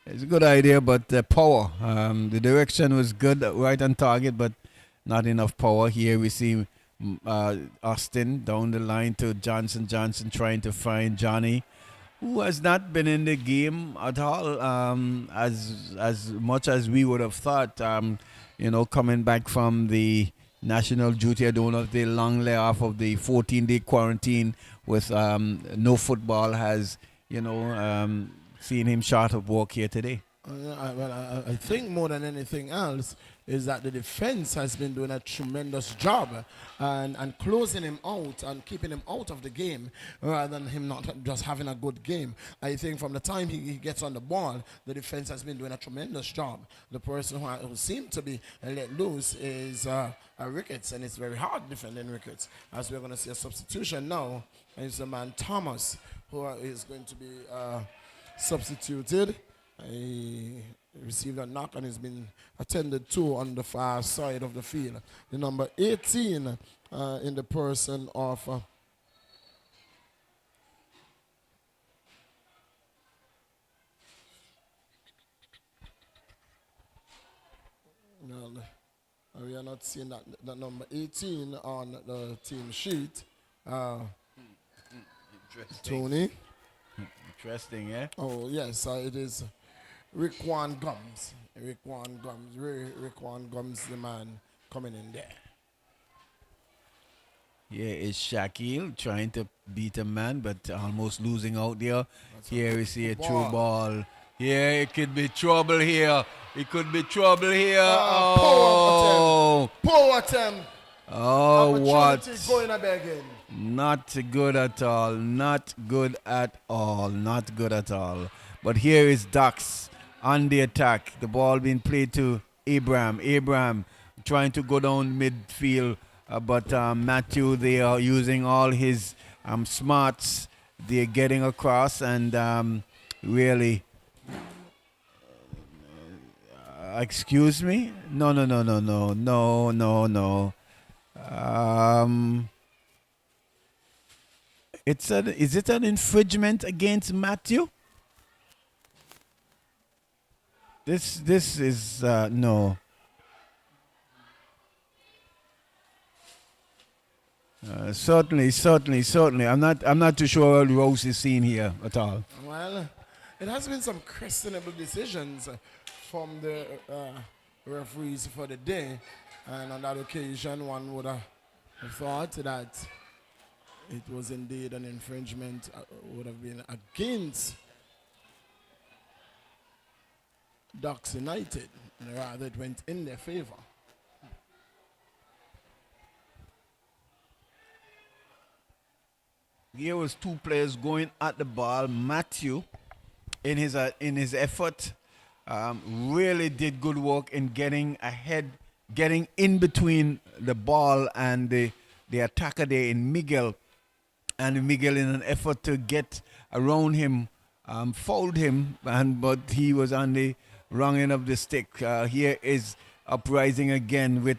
It's a good idea, but the power. The direction was good, right on target, but not enough power. Here we see Austin down the line to Johnson. Johnson trying to find Johnny, who has not been in the game at all as much as we would have thought. Coming back from the national duty, I don't know if the long layoff of the 14-day quarantine with no football has, seen him short of work here today. I think more than anything else is that the defense has been doing a tremendous job and closing him out and keeping him out of the game rather than him not just having a good game. I think from the time he gets on the ball, the defense has been doing a tremendous job. The person who seemed to be let loose is Ricketts, and it's very hard defending Ricketts. As we're going to see a substitution now, and it's the man Thomas who is going to be substituted. He received a knock and has been attended to on the far side of the field. The number 18 in the person of we are not seeing that number 18 on the team sheet. Interesting. Tony. Interesting, yeah? Oh, yes, it is. Rickwan Gums. Rickwan Gums. Rickwan Gums, the man coming in there. Here is Shaquille trying to beat a man, but almost losing out there. Here we see a true ball. Here it could be trouble here. It could be trouble here. Oh, poor attempt. Oh, what? Going again. Not good at all. Not good at all. Not good at all. But here is Ducks on the attack. The ball being played to Abraham. Abraham trying to go down midfield. But Matthew, they are using all his smarts. They're getting across and really... excuse me? No. Is it an infringement against Matthew? This is no. Certainly. I'm not too sure what Rose is seeing here at all. Well, it has been some questionable decisions from the referees for the day, and on that occasion, one would have thought that it was indeed an infringement, would have been against Ducks United, and rather it went in their favor. Here was two players going at the ball. Matthew, in his effort, really did good work in getting ahead, getting in between the ball and the attacker there in Miguel. And Miguel, in an effort to get around him, fouled him, but he was on the wrong end of the stick. Here is Uprising again who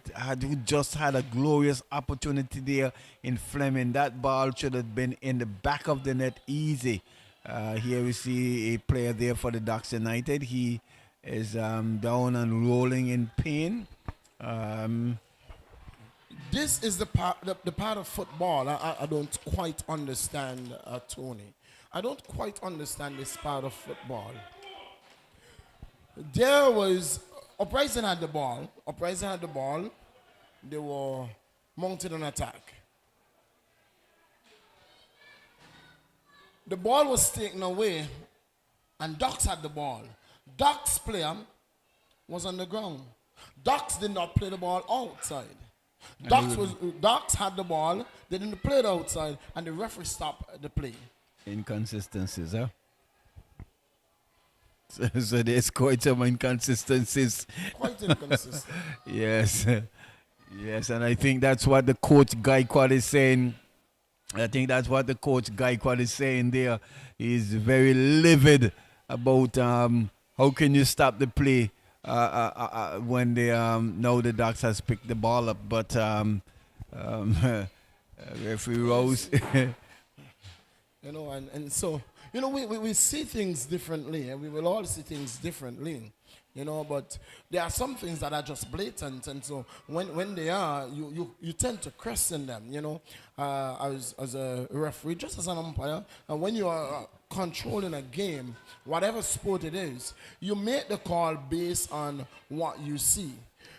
just had a glorious opportunity there in Fleming. That ball should have been in the back of the net easy. Here we see a player there for the Ducks United. He is down and rolling in pain. This is the part of football I don't quite understand, Tony. I don't quite understand this part of football. There was Uprising had the ball. They were mounted on attack. The ball was taken away, and Ducks had the ball. Ducks player was on the ground. Ducks did not play the ball outside. Ducks had the ball. They didn't play it outside, and the referee stopped the play. Inconsistencies, huh? So there's quite some inconsistencies. Quite inconsistent. Yes, and I think that's what the coach Gaikwad is saying. There. He's very livid about how can you stop the play when now the Ducks has picked the ball up, but referee Rose. And so. We see things differently, and we will all see things differently, but there are some things that are just blatant, and so when they are, you tend to question them, as a referee, just as an umpire, and when you are controlling a game, whatever sport it is, you make the call based on what you see.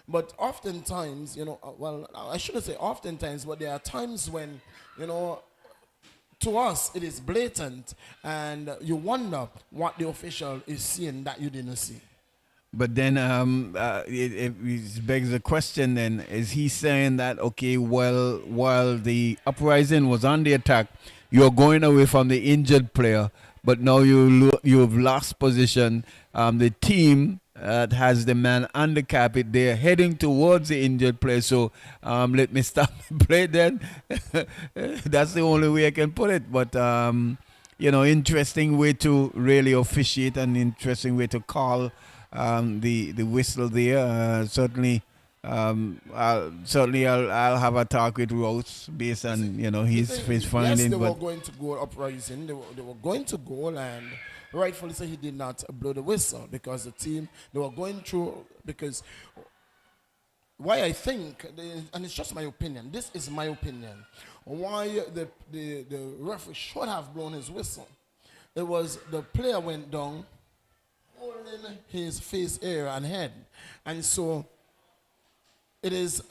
But oftentimes, I shouldn't say oftentimes, but there are times when, to us, it is blatant, and you wonder what the official is seeing that you didn't see. But then it begs the question then, is he saying that, okay, well, while the Uprising was on the attack, you're going away from the injured player, but now you've lost position. The team has the man on the carpet. They're heading towards the injured player. So let me stop the play then. That's the only way I can put it. But, interesting way to really officiate, and interesting way to call the whistle there. Certainly, I'll have a talk with Rose based on his finding. Yes, they were going to go Uprising. They were going to goal, and rightfully so, he did not blow the whistle because the team they were going through. Because why I think, and it's just my opinion. This is my opinion. Why the referee should have blown his whistle. It was the player went down, holding holding his face area and head. And so it is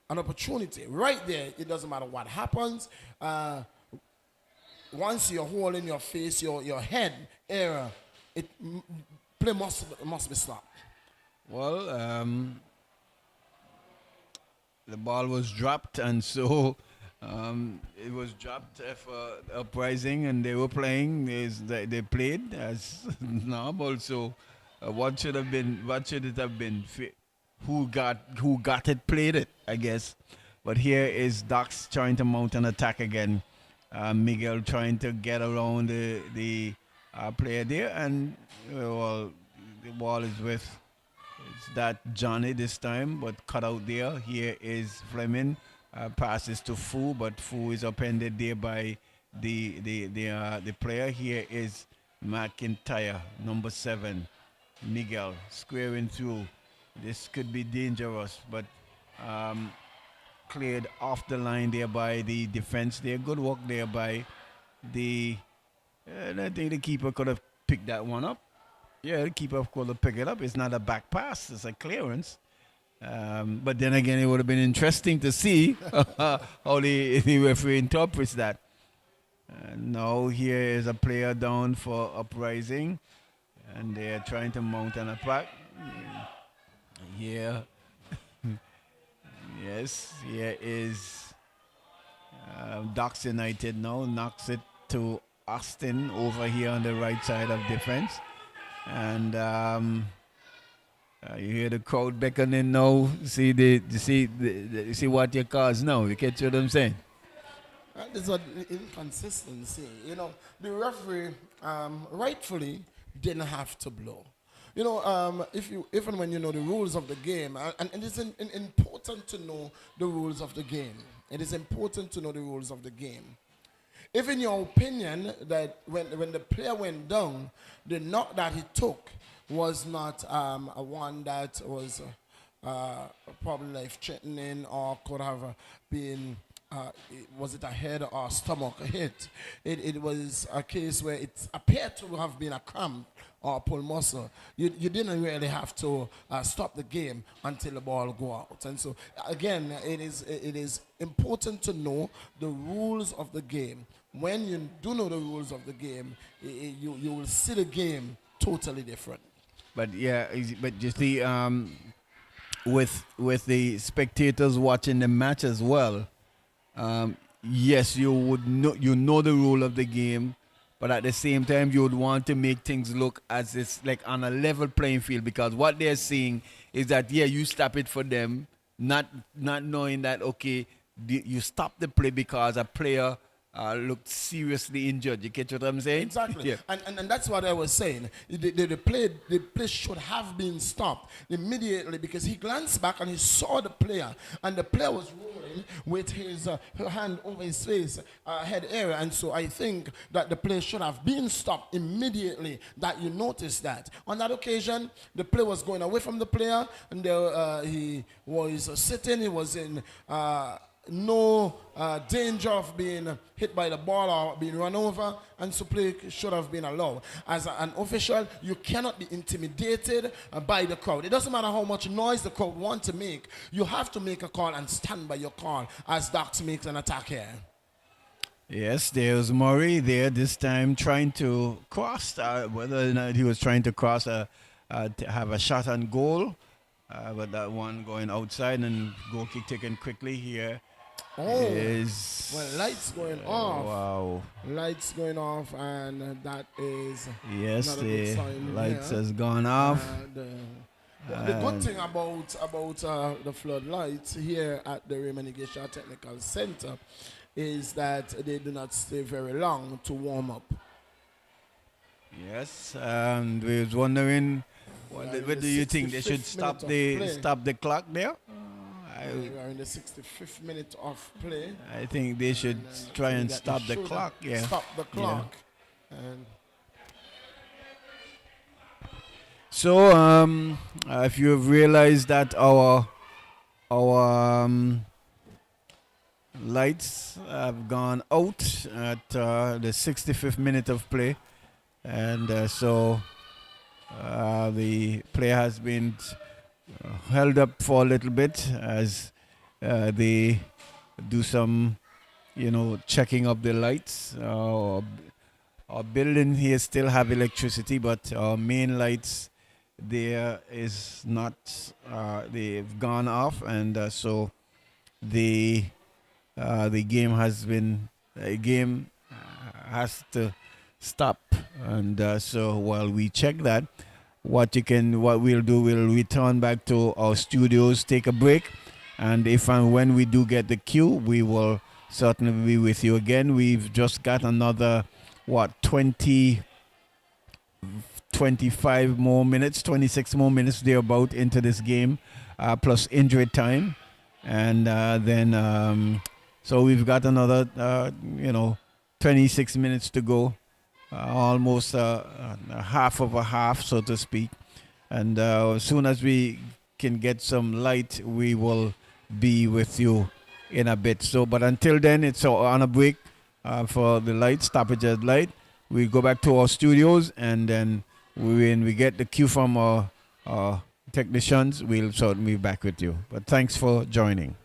an opportunity. Right there, it doesn't matter what happens. Once you're holding your face, your head area, play must be stopped. Well, the ball was dropped, and so it was dropped for Uprising, and they were playing. They played as normal. So, what should have been? What should it have been? Who got it? Played it, I guess. But here is Dax trying to mount an attack again. Miguel trying to get around the player there, and well, the ball is with. It's that Johnny this time, but cut out there. Here is Fleming. Passes to Fu, but Fu is upended there by the player. Here is McIntyre, number 7. Miguel squaring through. This could be dangerous, but cleared off the line there by the defense there. Good work there by the. And I think the keeper could have picked that one up. Yeah, the keeper could have picked it up. It's not a back pass, it's a clearance. But then again, it would have been interesting to see how the referee interprets that. Now here is a player down for Uprising, and they are trying to mount an attack. Here, yes, here is Docks United now, knocks it to Austin over here on the right side of defense. And you hear the crowd beckoning now. See see what your cause now. You catch what I'm saying? There's an inconsistency. You know, the referee rightfully didn't have to blow. You know, even when you know the rules of the game, and it is important to know the rules of the game. It is important to know the rules of the game. If in your opinion that when the player went down, the knock that he took was not a one that was probably life-threatening or could have been, was it a head or a stomach hit? It was a case where it appeared to have been a cramp or pull muscle. You didn't really have to stop the game until the ball go out. And so again, it is important to know the rules of the game. When you do know the rules of the game, you will see the game totally different. But yeah, but you see, with the spectators watching the match as well, yes, you know the rule of the game, but at the same time you would want to make things look as it's like on a level playing field, because what they're seeing is that you stop it for them, not knowing that you stop the play because a player looked seriously injured. You catch what I'm saying? Exactly. Yeah. And that's what I was saying. The play should have been stopped immediately, because he glanced back and he saw the player, and the player was rolling with his hand over his face, head area. And so I think that the play should have been stopped immediately that you noticed that. On that occasion, the play was going away from the player, and he was sitting. He was in no danger of being hit by the ball or being run over, and so play should have been allowed. As an official, you cannot be intimidated by the crowd. It doesn't matter how much noise the crowd want to make. You have to make a call and stand by your call as Dax makes an attack here. Yes, there's Murray there this time trying to cross, whether or not he was trying to cross to have a shot on goal, but that one going outside, and goal kick taken quickly here. Well, lights going off. Wow. Lights going off, and that is yes, not a good sign. Lights has gone off. The good thing about the floodlights here at the Raymond Igesha Technical Center is that they do not stay very long to warm up. Yes, and we was wondering, what do you think they should stop the clock there? We are in the 65th minute of play. I think they should try and stop the clock. Yeah, stop the clock. Yeah. And so, if you have realized that our lights have gone out at the 65th minute of play, and so The player has been held up for a little bit as they do some, checking up the lights. Our building here still have electricity, but our main lights there is not. They've gone off, and so the the game has been game has to stop. And so while we check that, what we'll do, we'll return back to our studios, take a break, and if and when we do get the cue, we will certainly be with you again. We've just got another 20 25 more minutes, 26 more minutes thereabout into this game, plus injury time. And then, so we've got another, 26 minutes to go, almost a half of a half, so to speak. And as soon as we can get some light, we will be with you in a bit. So, but until then, it's on a break for the light, stoppage at light. We go back to our studios, and then when we get the cue from our technicians, we'll certainly be back with you. But thanks for joining.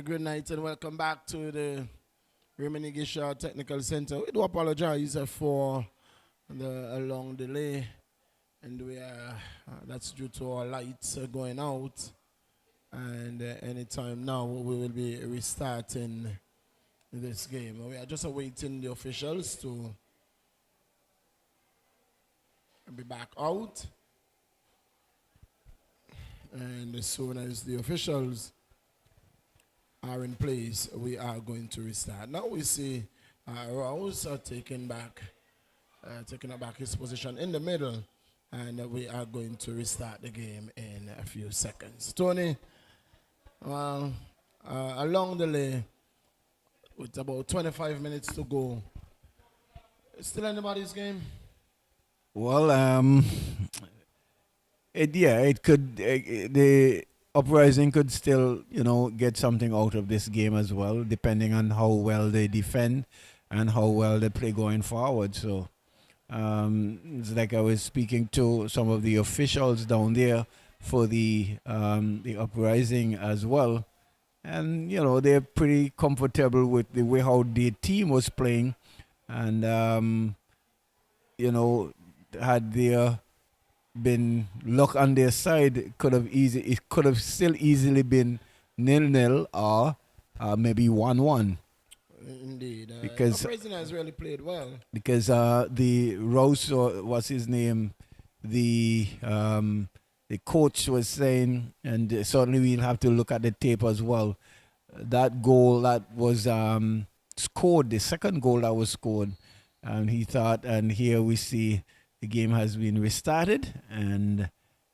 Good night and welcome back to the Reminigisha Technical Center. We do apologize for the long delay, and we are that's due to our lights going out. And anytime now we will be restarting this game. We are just awaiting the officials to be back out, and as soon as the officials are in place, we are going to restart. Now we see Rouse taking back his position in the middle, and we are going to restart the game in a few seconds. Tony, along the lane, with about 25 minutes to go, still anybody's game? Well, it could the Uprising could still, get something out of this game as well, depending on how well they defend and how well they play going forward. So, it's like I was speaking to some of the officials down there for the Uprising as well, and they're pretty comfortable with the way how the team was playing, and had there been luck on their side, it could have still easily been 0-0 or maybe 1-1. Indeed, because Uprising has really played well. Because the Rose, what's his name, the coach was saying, and certainly we'll have to look at the tape as well. That goal that was scored, the second goal that was scored, and he thought, and here we see the game has been restarted, and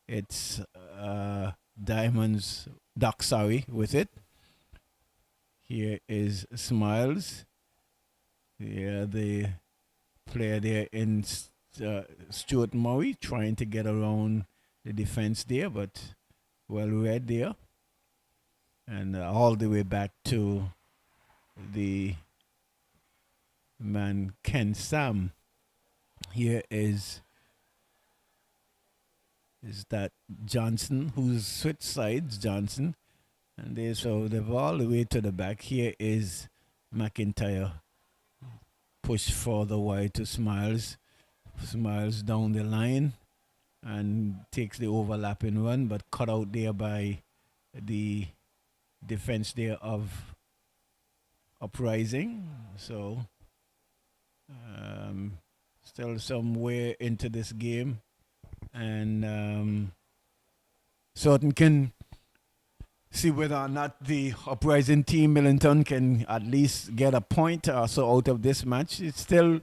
it's Ducks with it. Here is Smiles. Yeah, the player there in Stuart Murray trying to get around the defense there, but well read there. And all the way back to the man Ken Sam. Here is that Johnson, who's switched sides, Johnson. And they've all the way to the back. Here is McIntyre. Push further wide to Smiles. Smiles down the line and takes the overlapping run, but cut out there by the defense there of Uprising. So still some way into this game, and Certain can see whether or not the Uprising team, Millington, can at least get a point or so out of this match. It's 2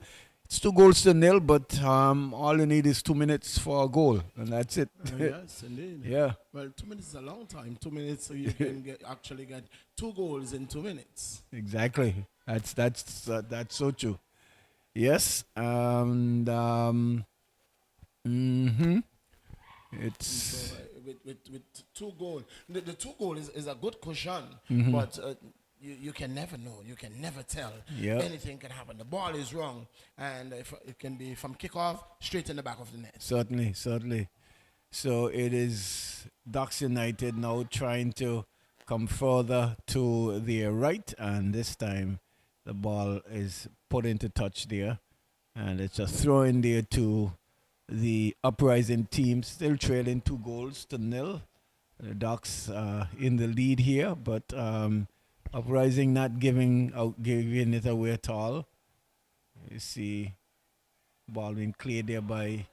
goals to 0, but all you need is 2 minutes for a goal, and that's it. Yes, indeed. Yeah. Well, 2 minutes is a long time. 2 minutes, so you can actually get 2 goals in 2 minutes. Exactly. That's so true. Yes, and it's So, with 2 goals, the 2 goals is a good cushion, but you can never know. You can never tell. Yeah. Anything can happen. The ball is wrong, and if it can be from kickoff straight in the back of the net. Certainly. So it is Ducks United now trying to come further to their right, and this time the ball is put into touch there, and it's a throw in there to the Uprising team, still trailing 2 goals to 0. The Ducks in the lead here, but Uprising not giving it away at all. You see, ball being cleared there by.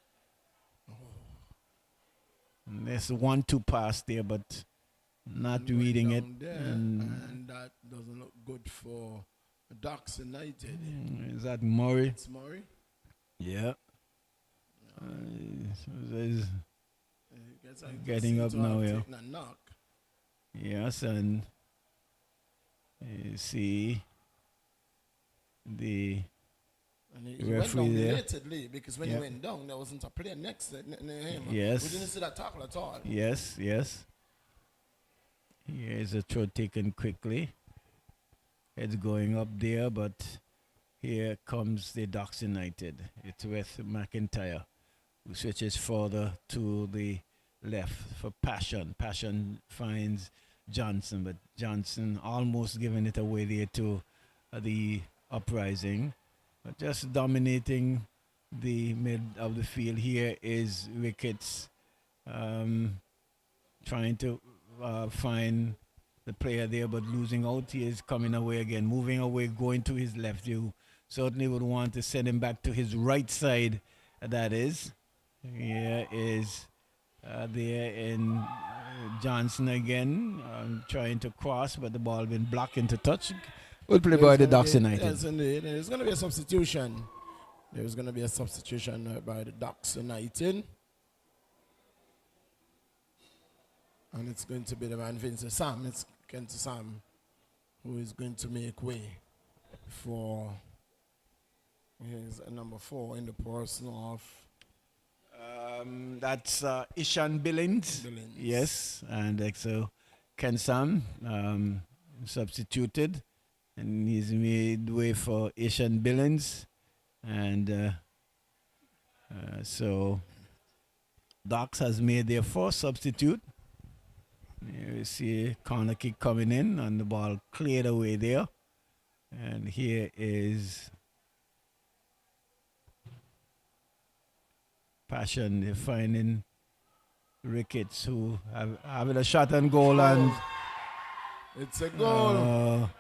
There's 1-2 pass there, but not reading it, There, and that doesn't look good for Ducks United. Is that Murray? It's Murray. Yeah. Getting up now, yeah. A knock. Yes, and you see the And he referee went down there. belatedly, because when he went down, there wasn't a player next to him. Yes. We didn't see that tackle at all. Yes. Here's a throw taken quickly. It's going up there, but here comes the Ducks United. It's with McIntyre, who switches further to the left for Passion. Passion finds Johnson, but Johnson almost giving it away there to the Uprising. But just dominating the mid of the field here is Ricketts, trying to find the player there, but losing out. He is coming away again, moving away, going to his left. You certainly would want to send him back to his right side. That is. Here is there in Johnson again, trying to cross, but the ball been blocked into touch. Good play by the Ducks United. Yes, indeed. There's going to be a substitution. There's going to be a substitution by the Ducks United. And it's going to be the man Vincent Sam. It's Kent Sam who is going to make way for his number 4 in the person of... that's Ishan Billings. Yes, and so Ken Sam substituted, and he's made way for Ishan Billings, and so Ducks has made their 4th substitute. Here you see corner kick coming in, and the ball cleared away there, and here is Passion. They're finding Ricketts, who having a shot and goal, and it's a goal.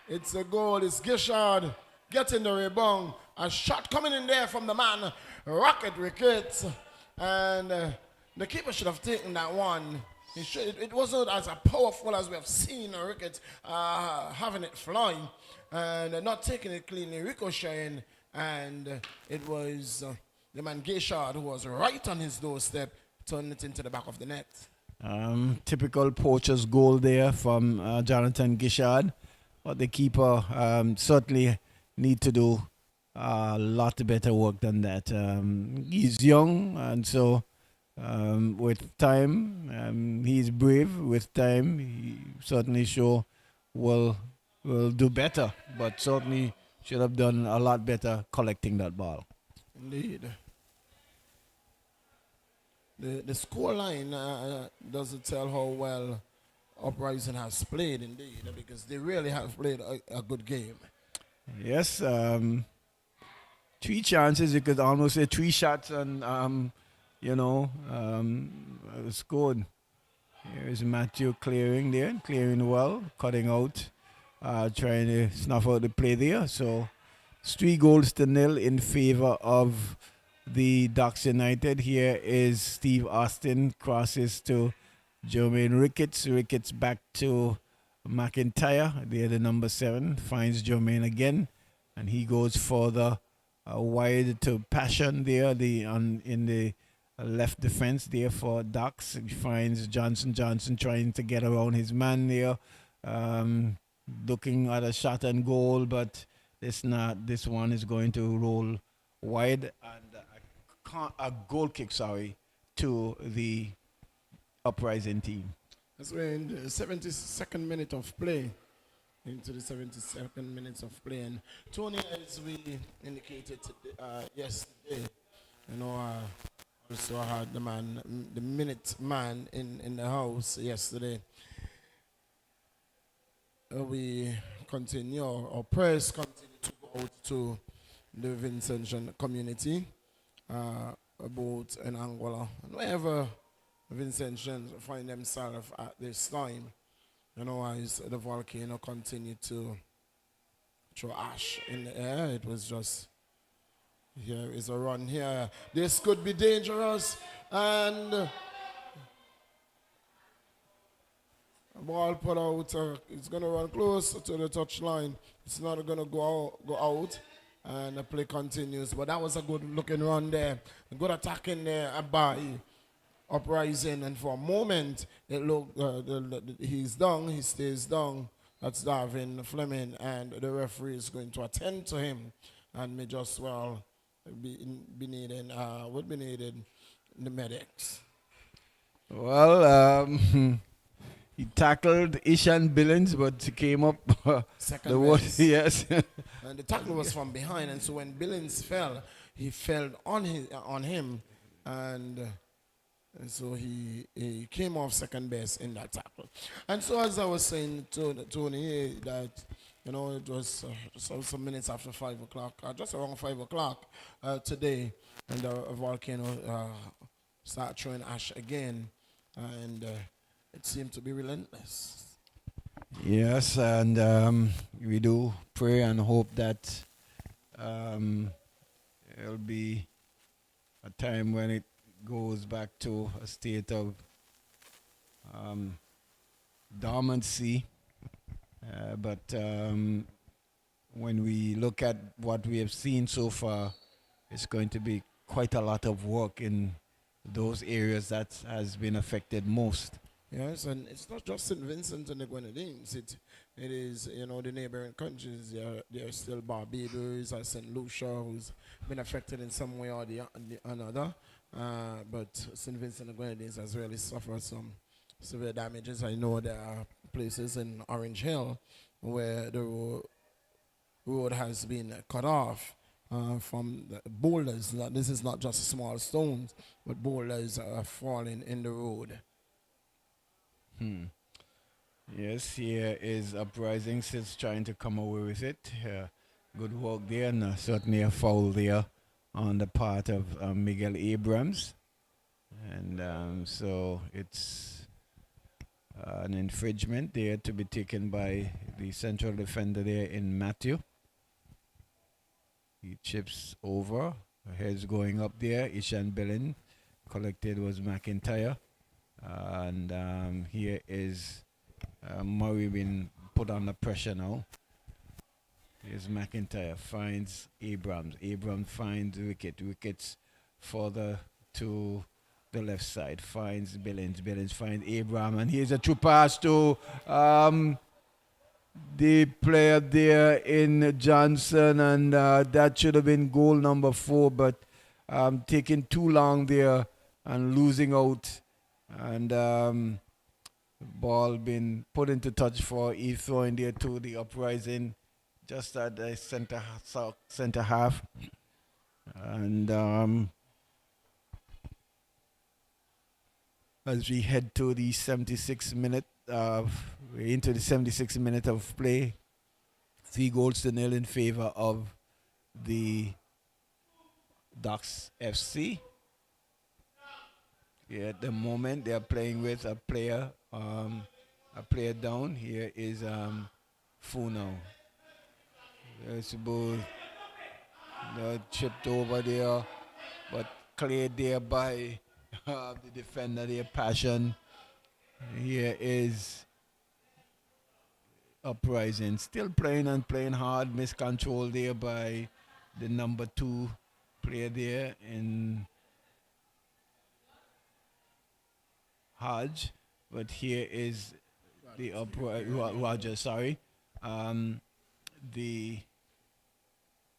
It's a goal. It's Gishard getting the rebound. A shot coming in there from the man, Rocket Ricketts, and the keeper should have taken that one. It wasn't as powerful as we have seen Ricketts having it flying and not taking it cleanly, ricocheting, and it was the man Gishard, who was right on his doorstep, turned it into the back of the net. Typical poacher's goal there from Jonathan Gishard. But the keeper certainly need to do a lot better work than that. He's young, and so with time, he's brave. With time, he certainly will do better, but certainly should have done a lot better collecting that ball. Indeed. The score line doesn't tell how well Uprising has played, indeed, because they really have played a good game. Yes, 3 chances, you could almost say 3 shots, and scored. Here is Matthew clearing well, cutting out, trying to snuff out the play there. So it's 3-0 in favor of the Ducks United. Here is Steve Austin, crosses to Jermaine Ricketts. Ricketts back to McIntyre. There, the number 7 finds Jermaine again, and he goes for the wide to Passion there. In the left defense there for Ducks. He finds Johnson trying to get around his man there, looking at a shot and goal, but this one is going to roll wide, and a goal kick, to the Uprising team. As we're in the 72nd minute of play, into the 72nd minutes of play, and Tony, as we indicated yesterday, also had the minute man in the house yesterday. We continue, our prayers continue to go out to the Vincentian community about in Angola, and wherever Vincentians find themselves at this time, as the volcano continued to throw ash in the air. It was just, here is a run here. This could be dangerous, and the ball put out. It's going to run close to the touchline. It's not going to go out, and the play continues. But that was a good looking run there. A good attack in there by Uprising, and for a moment it looked he's down, he stays down. That's Darvin Fleming, and the referee is going to attend to him, and may just well be needing the medics. Well, he tackled Ishan Billings, but he came up second best. Yes. And the tackle was from behind, and so when Billings fell, he fell on him, and And so he came off second best in that tackle. And so as I was saying to Tony, that it was some minutes after 5 o'clock, just around 5 o'clock today, and the volcano started throwing ash again, and it seemed to be relentless. Yes, and we do pray and hope that it'll be a time when it goes back to a state of dormancy. But when we look at what we have seen so far, it's going to be quite a lot of work in those areas that has been affected most. Yes, and it's not just St. Vincent and the Grenadines. It is, the neighboring countries. There are still Barbados and St. Lucia, who's been affected in some way or the another. But St. Vincent and the Grenadines has really suffered some severe damages. I know there are places in Orange Hill where the road has been cut off from the boulders. This is not just small stones, but boulders are falling in the road. Yes, here is Uprising since trying to come away with it. Good work there, and certainly a foul there on the part of Miguel Abrams. And so it's an infringement there to be taken by the central defender there in Matthew. He chips over, heads going up there. Ishan Billin collected was McIntyre. And here is Murray being put under pressure now. Here's McIntyre, finds Abrams. Abrams finds Wickets further to the left side. Finds Billins. Billins finds Abrams. And here's a true pass to the player there in Johnson. And that should have been goal number 4. But taking too long there and losing out. And ball been put into touch for throwing there to the Uprising just at the center half. And as we head to the 76th minute into the 76th minute of play, 3-0 in favor of the Ducks FC. Yeah, at the moment they're playing with a player down. Here is Funo. There's both chipped over there, but cleared there by the defender there, Passion. Here is Uprising, still playing and playing hard. Miscontrol there by the number 2 player there in Hodge, but here is the Rogers. Sorry, the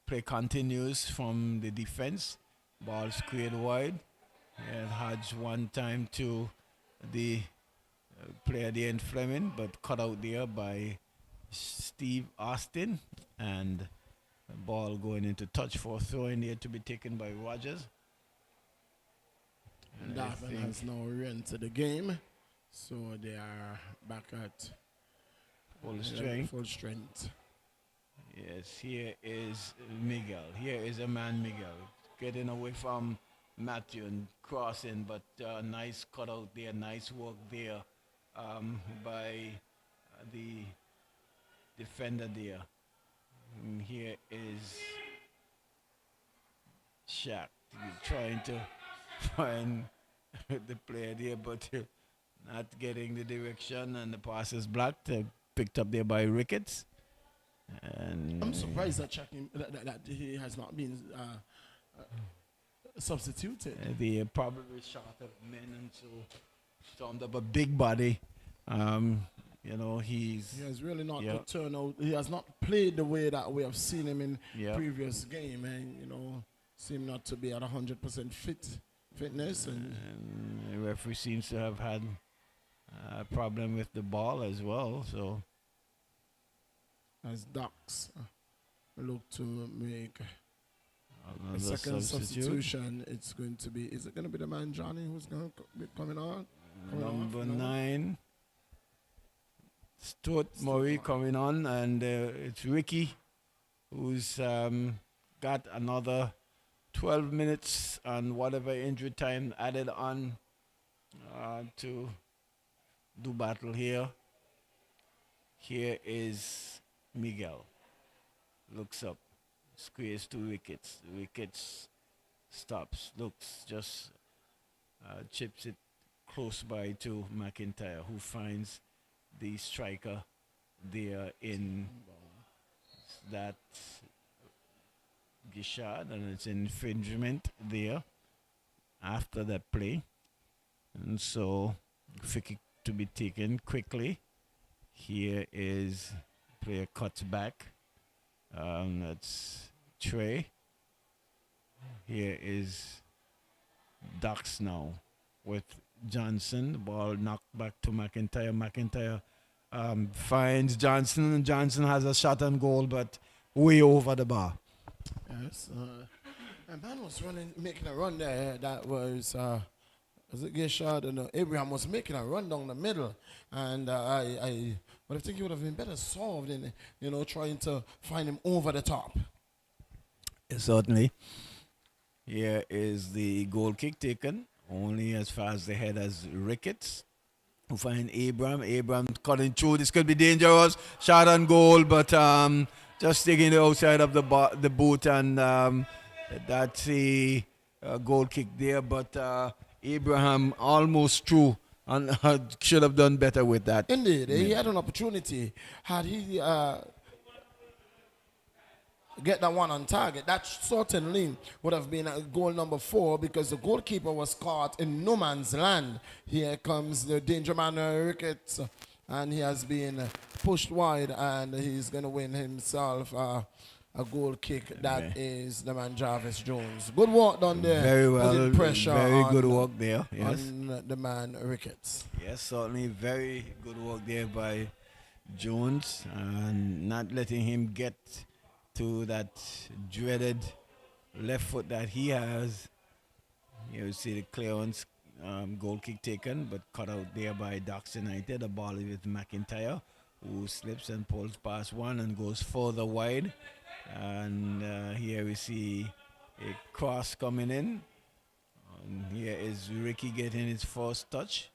play continues from the defense. Ball's cleared wide, and Hodge one time to the player there in Fleming, but cut out there by Steve Austin, and the ball going into touch for throwing there to be taken by Rogers. And Darwin has now re-entered the game, so they are back at full strength. Yes, here is Miguel. Here is a man, Miguel, getting away from Matthew and crossing, but nice cutout there, nice work there by the defender there. And here is Shaq trying to find the player there, but not getting the direction, and the pass is blocked, picked up there by Ricketts. And I'm surprised that that he has not been substituted. They probably short of men, and so formed up a big body. He has really not the turnout. He has not played the way that we have seen him in previous game, and seem not to be at 100% fitness. And the referee seems to have had a problem with the ball as well. So as Ducks look to make The Another second substitute. substitution, it's going to be, is it going to be the man Johnny who's going to be coming on? Number 9. Stuart Murray coming on, and it's Ricky who's got another 12 minutes and whatever injury time added on to do battle here. Here is Miguel. Looks up. Squares 2 wickets. Wickets stops. Looks. Just chips it close by to McIntyre, who finds the striker there in that Gishard, and it's infringement there after that play. And so, free kick to be taken quickly. Here is player cuts back. That's Trey. Here is Ducks now with Johnson. The ball knocked back to McIntyre. McIntyre finds Johnson, and Johnson has a shot on goal, but way over the bar. Yes. A man was making a run there. That was it Gishard? And Abraham was making a run down the middle, and but I think it would have been better solved in trying to find him over the top. Certainly. Here is the goal kick taken, only as far as the head as Ricketts. Who find Abram. Abram cutting through. This could be dangerous. Shot on goal, but just taking the outside of the boot, and that's a goal kick there. But Abraham almost through, and should have done better with that. Indeed, he had an opportunity. Had he get that one on target, that certainly would have been goal number 4, because the goalkeeper was caught in no man's land. Here comes the danger man Ricketts, and he has been pushed wide, and he's going to win himself a goal kick. That is the man Jarvis Jones. Good work done there. Very well. Putting pressure very on, good work there. Yes. on the man Ricketts. Yes, certainly very good work there by Jones, and not letting him get to that dreaded left foot that he has. You see the clearance, goal kick taken, but cut out there by Ducks United. The ball is with McIntyre, who slips and pulls past one and goes further wide. And here we see a cross coming in. And here is Ricky getting his first touch.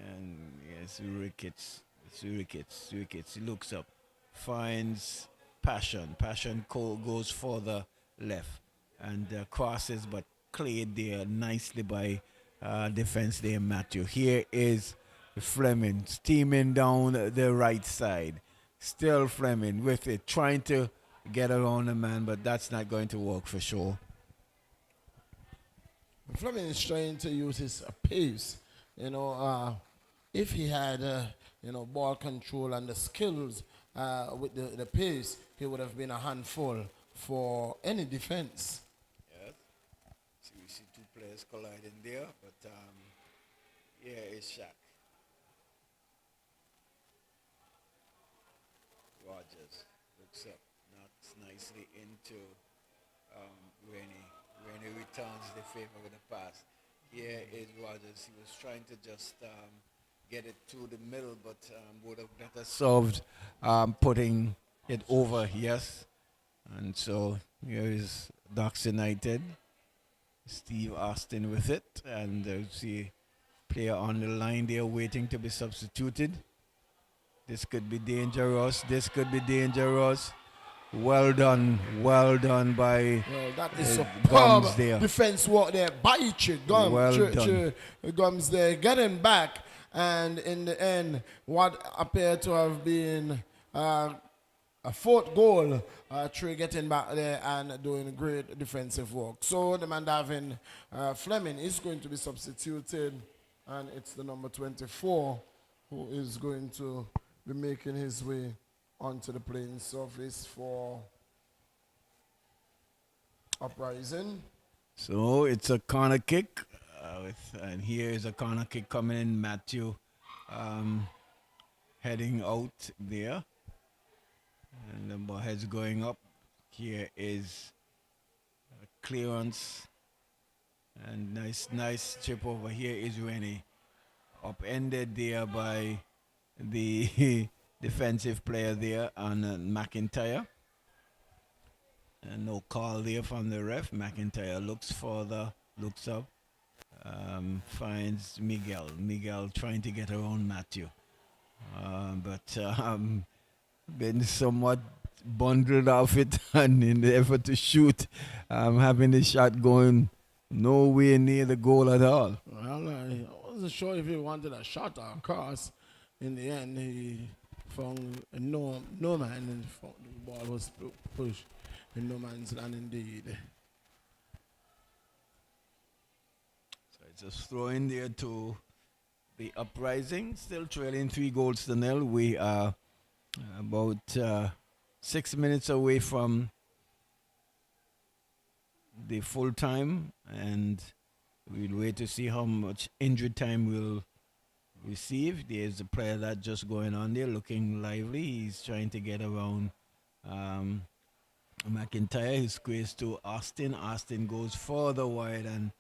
And yes, Ricketts. It's Ricketts. Ricketts. He looks up. Finds Passion. Passion goes further left and crosses, but cleared there nicely by defense there, Matthew. Here is Fleming steaming down the right side. Still Fleming with it, trying to get around the man, but that's not going to work for sure. Fleming is trying to use his pace. If he had ball control and the skills with the pace, he would have been a handful for any defense. Yes. So we see 2 players colliding there, but here is Shaq. Rogers looks up, knocks nicely into Rennie. Rennie returns the favor with a pass. Here is Rogers. He was trying to just get it to the middle, but would have better served putting it over, yes. And so here is Ducks United. Steve Austin with it, and see player on the line there waiting to be substituted. This could be dangerous. This could be dangerous. Well done by that is Gums superb there. Defense work there by Gums. Well done. Gums there, getting back, and in the end, what appeared to have been a 4th goal, Trey getting back there and doing great defensive work. So the man Davin Fleming is going to be substituted, and it's the number 24 who is going to be making his way onto the playing surface for Uprising. So it's a corner kick, and here is a corner kick coming in. Matthew heading out there, and the ball head's going up. Here is clearance. And nice chip over here is Rennie. Upended there by the defensive player there on McIntyre. And no call there from the ref. McIntyre looks further, looks up, finds Miguel. Miguel trying to get around Matthew. But been somewhat bundled off it and in the effort to shoot, having the shot going nowhere near the goal at all. Well, I wasn't sure if he wanted a shot or a cross. In the end, he found no man, and the ball was pushed in no man's land indeed. So it's just throwing there to the Uprising, still trailing 3-0. We are about 6 minutes away from the full time, and we'll wait to see how much injury time we'll receive. There's a player that just going on there looking lively. He's trying to get around McIntyre. He squares to Austin. Austin goes further wide, and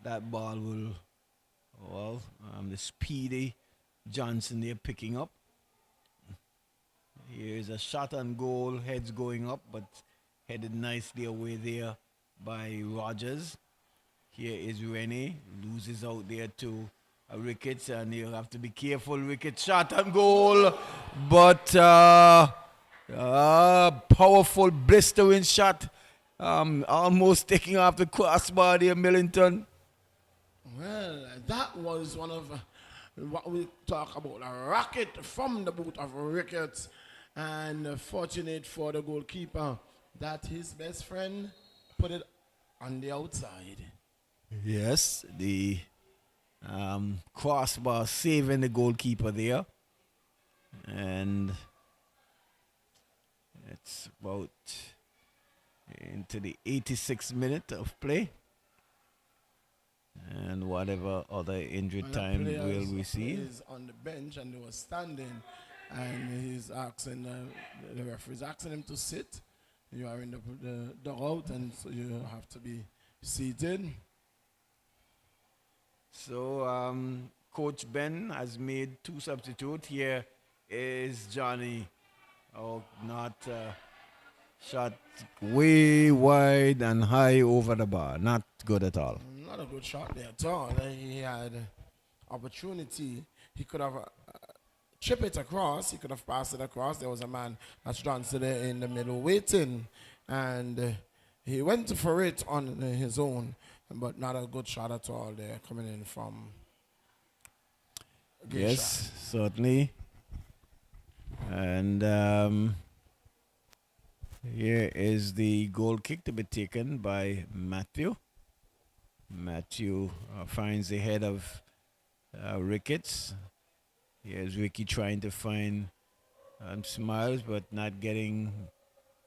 that ball will, well, the speedy Johnson there picking up. Here's a shot on goal, heads going up, but headed nicely away there by Rogers. Here is Rennie, loses out there to Ricketts, and you have to be careful. Ricketts shot on goal, but powerful blistering shot, almost taking off the crossbar there, Millington. Well, that was one of what we talk about, a rocket from the boot of Ricketts, and fortunate for the goalkeeper that his best friend put it on the outside. Yes, the crossbar saving the goalkeeper there. And it's about into the 86th minute of play. And whatever other injury time we'll receive. Is on the bench and they were standing, and he's asking the referee's asking him to sit. You are in the dugout, and so you have to be seated. So Coach Ben has made 2 substitutes. Here is Johnny. Oh, not shot way wide and high over the bar. Not good at all. Not a good shot there at all. He had opportunity. He could have chipped it across. He could have passed it across. There was a man that's Johnson there in the middle waiting, and he went for it on his own, but not a good shot at all there coming in from. Yes, certainly. And here is the goal kick to be taken by Matthew. Matthew finds the head of Ricketts. Here's Ricky trying to find Smiles, but not getting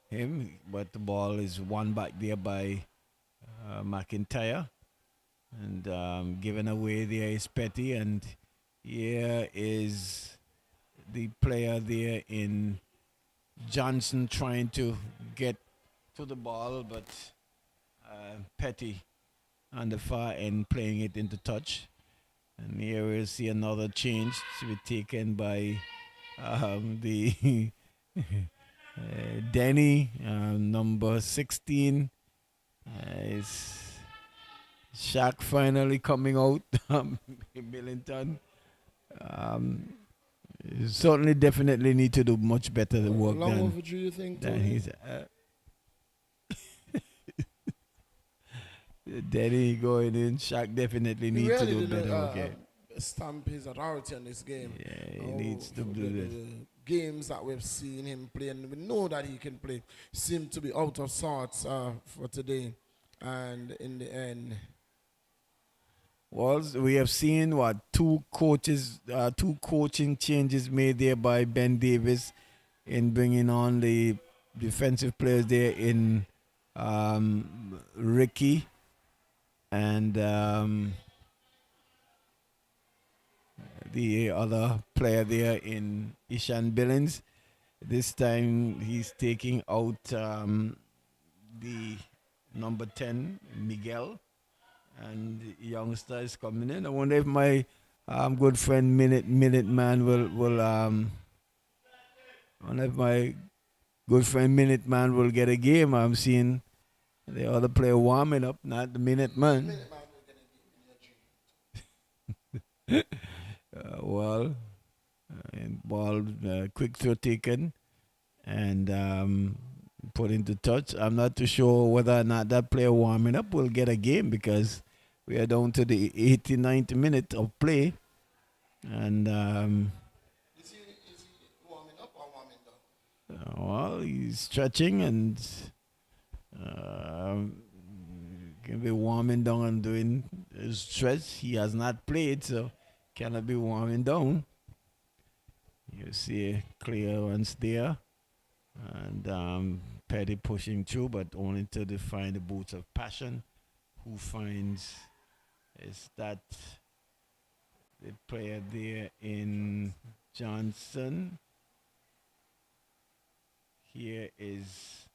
him. But the ball is won back there by McIntyre. And given away there is Petty. And here is the player there in Johnson trying to get to the ball, but Petty on the far end playing it into touch. And here we'll see another change to be taken by the Denny, number 16. Is Shaq finally coming out, Millington. Certainly definitely need to do much better work long overdue, you think, than he's Denny going in. Shaq definitely needs to do better. Okay, stamp his authority on this game. Yeah, he needs to do that. The games that we've seen him play, and we know that he can play, seem to be out of sorts for today. And in the end, well, we have seen two coaching changes made there by Ben Davis in bringing on the defensive players there in Ricky and the other player there in Ishan Billings. This time he's taking out the number 10, Miguel, and the youngster is coming in. I wonder if my good friend Minute Man will I wonder if my good friend Minute Man will get a game. I'm seeing the other player warming up, not the Minute Man. Well, and ball quick throw taken and put into touch. I'm not too sure whether or not that player warming up will get a game because we are down to the 89th minute of play. And Is he warming up or warming down? well, he's stretching and can be warming down and doing his stretch. He has not played, so cannot be warming down. You see clearance there. And Petty pushing through, but only to define the boots of Passion. Who finds is that the player there in Johnson. Here is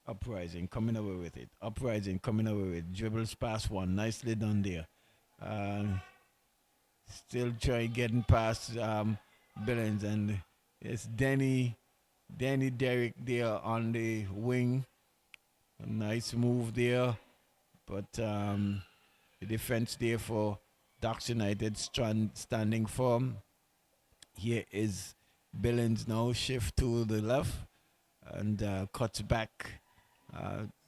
Uprising coming away with it. Uprising coming away with it. Dribbles past one. Nicely done there. Still trying getting past Billings, and it's Danny Derrick there on the wing. A nice move there. But the defense there for Ducks United standing firm. Here is Billings now. Shift to the left and cuts back.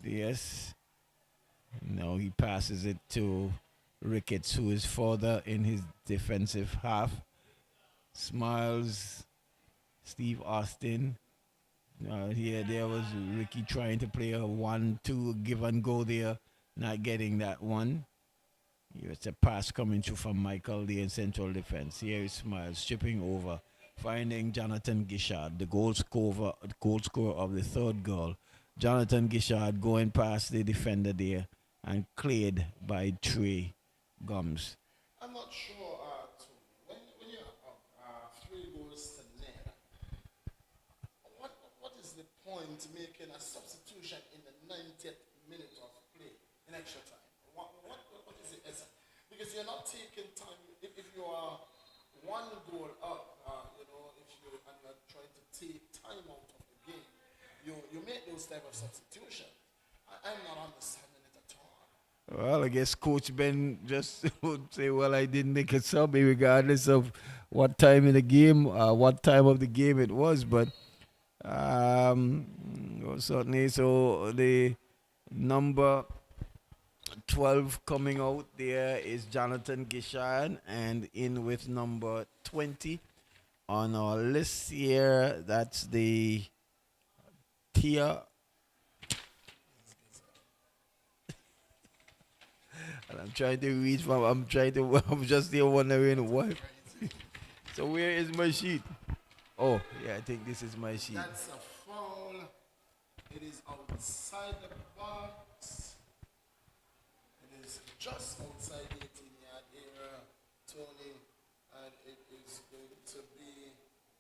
Yes. Now he passes it to Ricketts, who is further in his defensive half. Smiles. Steve Austin. Here, there was Ricky trying to play a 1-2 give and go there, not getting that one. It's a pass coming through from Michael there in central defense. Here is Smiles, stripping over, finding Jonathan Gishard, the goal scorer of the third goal. Jonathan Gishard going past the defender there and cleared by Trey Gums. I'm not sure. When you're up 3 goals to nil, what is the point making a substitution in the 90th minute of play in extra time? What is the essence? Because you're not taking time. If you are 1 goal up, if you're trying to take time out of the game, you make those type of substitutions. I'm not understanding it at all. Well, I guess Coach Ben just would say, well, I didn't make a sub regardless of what time in the game, what time of the game it was. But certainly, so the number 12 coming out there is Jonathan Gishard, and in with number 20 on our list here, that's the Tia. And I'm trying to reach from, I'm just there wondering what. So where is my sheet? Oh, yeah, I think this is my sheet. That's a foul. It is outside the box. It is just outside the 18-yard area, Tony, and it is going to be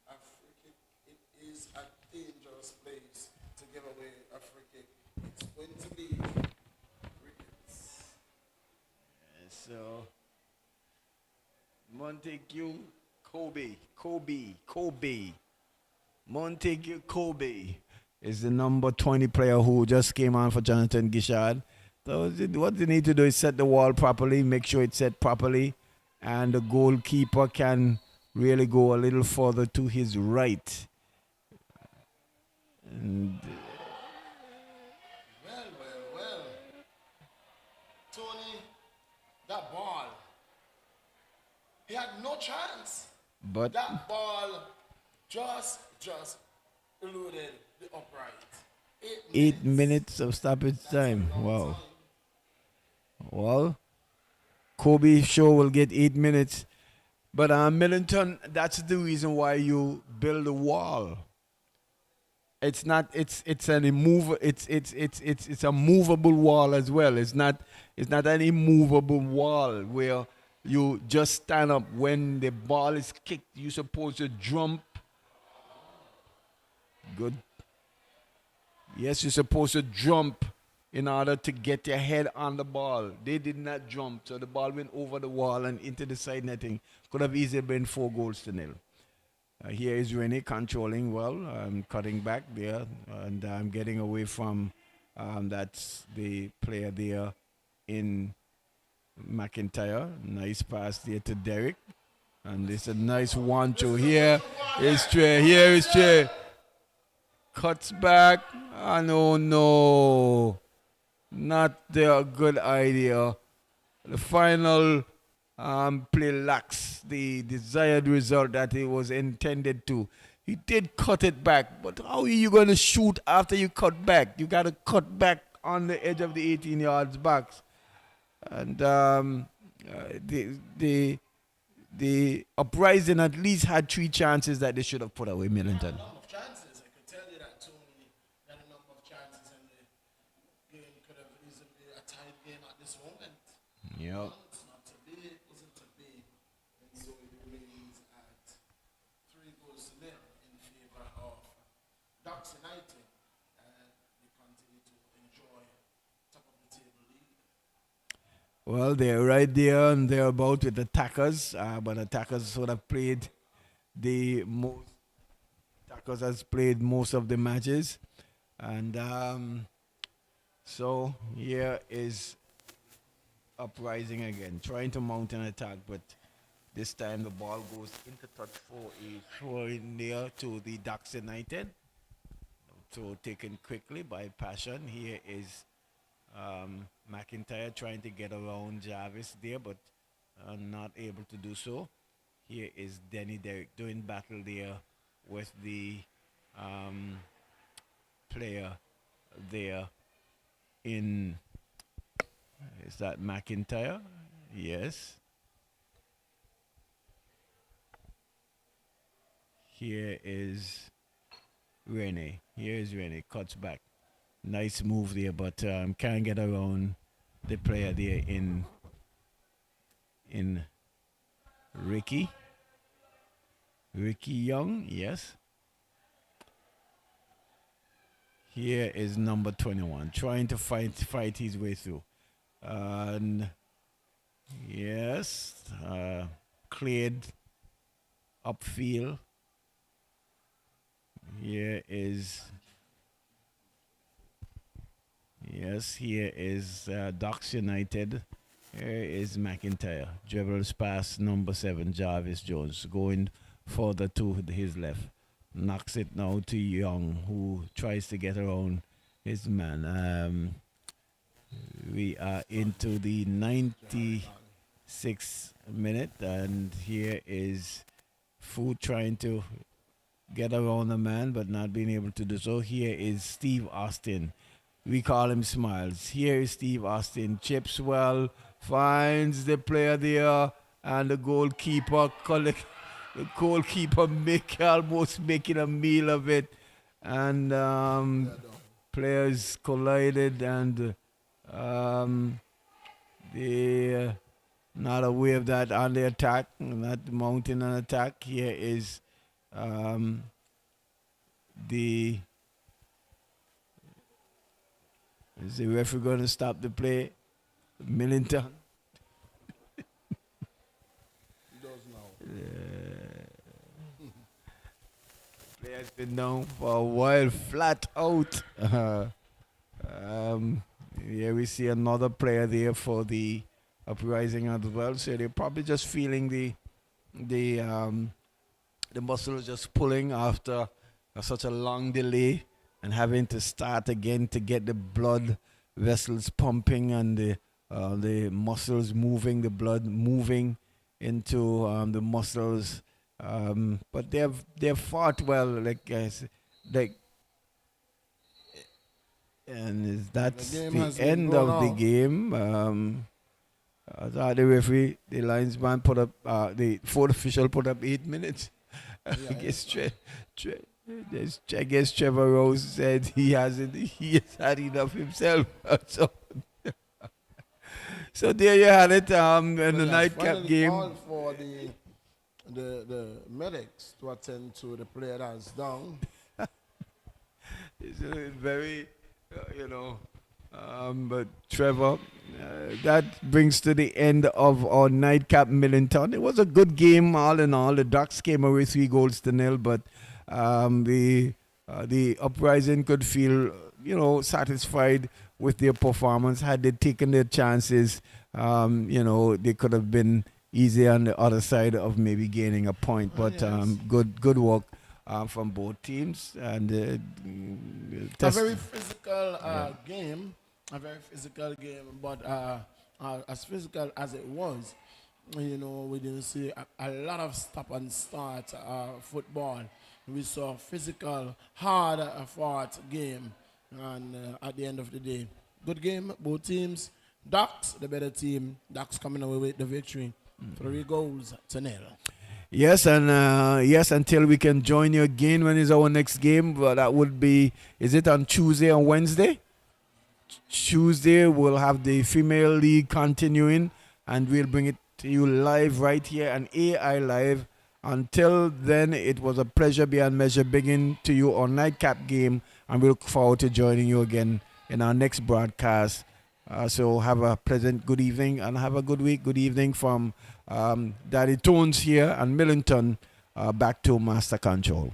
a free kick. It is a dangerous place to give away a free kick. It's going to be Ricketts. So Montague Kobe is the number 20 player who just came on for Jonathan Gishard. So what they need to do is set the wall properly, make sure it's set properly, and the goalkeeper can really go a little further to his right. And Well. Tony, that ball, he had no chance. but That ball just eluded the upright. 8 minutes of stoppage time. Wow. Well, Kobe Shaw will get 8 minutes. But Millington, that's the reason why you build a wall. It's not. It's an immovable. It's a movable wall as well. It's not an immovable wall where you just stand up when the ball is kicked. You're supposed to jump. Good. Yes, you're supposed to jump in order to get your head on the ball. They did not jump, so the ball went over the wall and into the side netting. Could have easily been 4-0. Here is Rennie controlling well, cutting back there, and getting away from that's the player there in McIntyre. Nice pass there to Derek. And it's a nice 1-2. Here is Trey. Here is Trey. Cuts back. Oh, no. Not a good idea. The final play lacks the desired result that it was intended to. He did cut it back, but how are you going to shoot after you cut back? You got to cut back on the edge of the 18 yards box. And the Uprising at least had 3 chances that they should have put away, Millington. A number of chances. I could tell you that Tony had a number of chances, and the game could have easily been a tight game at this moment. Yep. It's not to be, isn't to be, and so it remains at 3-0 in favor of Ducks United, and they continue to enjoy top of the table lead. Well, they're right there and thereabout with the attackers, but attackers sort of played the most. Attackers has played most of the matches, and so here is Uprising again, trying to mount an attack, but this time the ball goes into touch for a throw in there to the Ducks United. So taken quickly by Passion. Here is McIntyre trying to get around Jarvis there, but not able to do so. Here is Denny Derrick doing battle there with the player there in, is that McIntyre? Yes. Here is Rennie. Here is Rennie, cuts back. Nice move there, but can't get around the player there in Ricky Young. Yes. Here is number 21 trying to fight his way through, and yes, cleared upfield. Here is Ducks United. Here is McIntyre. Dribbles past number 7, Jarvis Jones. Going further to his left. Knocks it now to Young, who tries to get around his man. We are into the 96th minute, and here is Food trying to get around the man, but not being able to do so. Here is Steve Austin. We call him Smiles. Here is Steve Austin. Chips well, finds the player there, and the goalkeeper almost making a meal of it. And players collided, and they not aware of that on the attack, not mounting an attack. Here is is the referee going to stop the play? Millington. He does now. Player's been down for a while, flat out. Here we see another player there for the Uprising as well. So they're probably just feeling the muscles just pulling after such a long delay, and having to start again to get the blood vessels pumping and the muscles moving, the blood moving into the muscles. But they've fought well, and that's the end of the game. The referee, the linesman put up, the fourth official put up 8 minutes. I guess Trevor Rose said he has had enough himself. So there you had it. In the nightcap game. Called for the medics to attend to the player that's down. It's very, but Trevor, that brings to the end of our nightcap Millington. It was a good game all in all. The Ducks came away 3-0, but the Uprising could feel, satisfied with their performance. Had they taken their chances, they could have been easier on the other side of maybe gaining a point. But Yes. good work from both teams. And A very physical game, but as physical as it was, we didn't see a lot of stop and start football. We saw physical, hard fought game, and at the end of the day, good game, both teams. Ducks, the better team. Ducks coming away with the victory, 3-0. Yes, and yes, until we can join you again. When is our next game? Well, that would be, is it on Tuesday or Wednesday? Tuesday, we'll have the female league continuing, and we'll bring it to you live right here on AI Live. Until then, it was a pleasure beyond measure bringing to you our nightcap game, and we look forward to joining you again in our next broadcast. So have a pleasant good evening and have a good week. Good evening from Daddy Tones here and Millington, back to Master Control.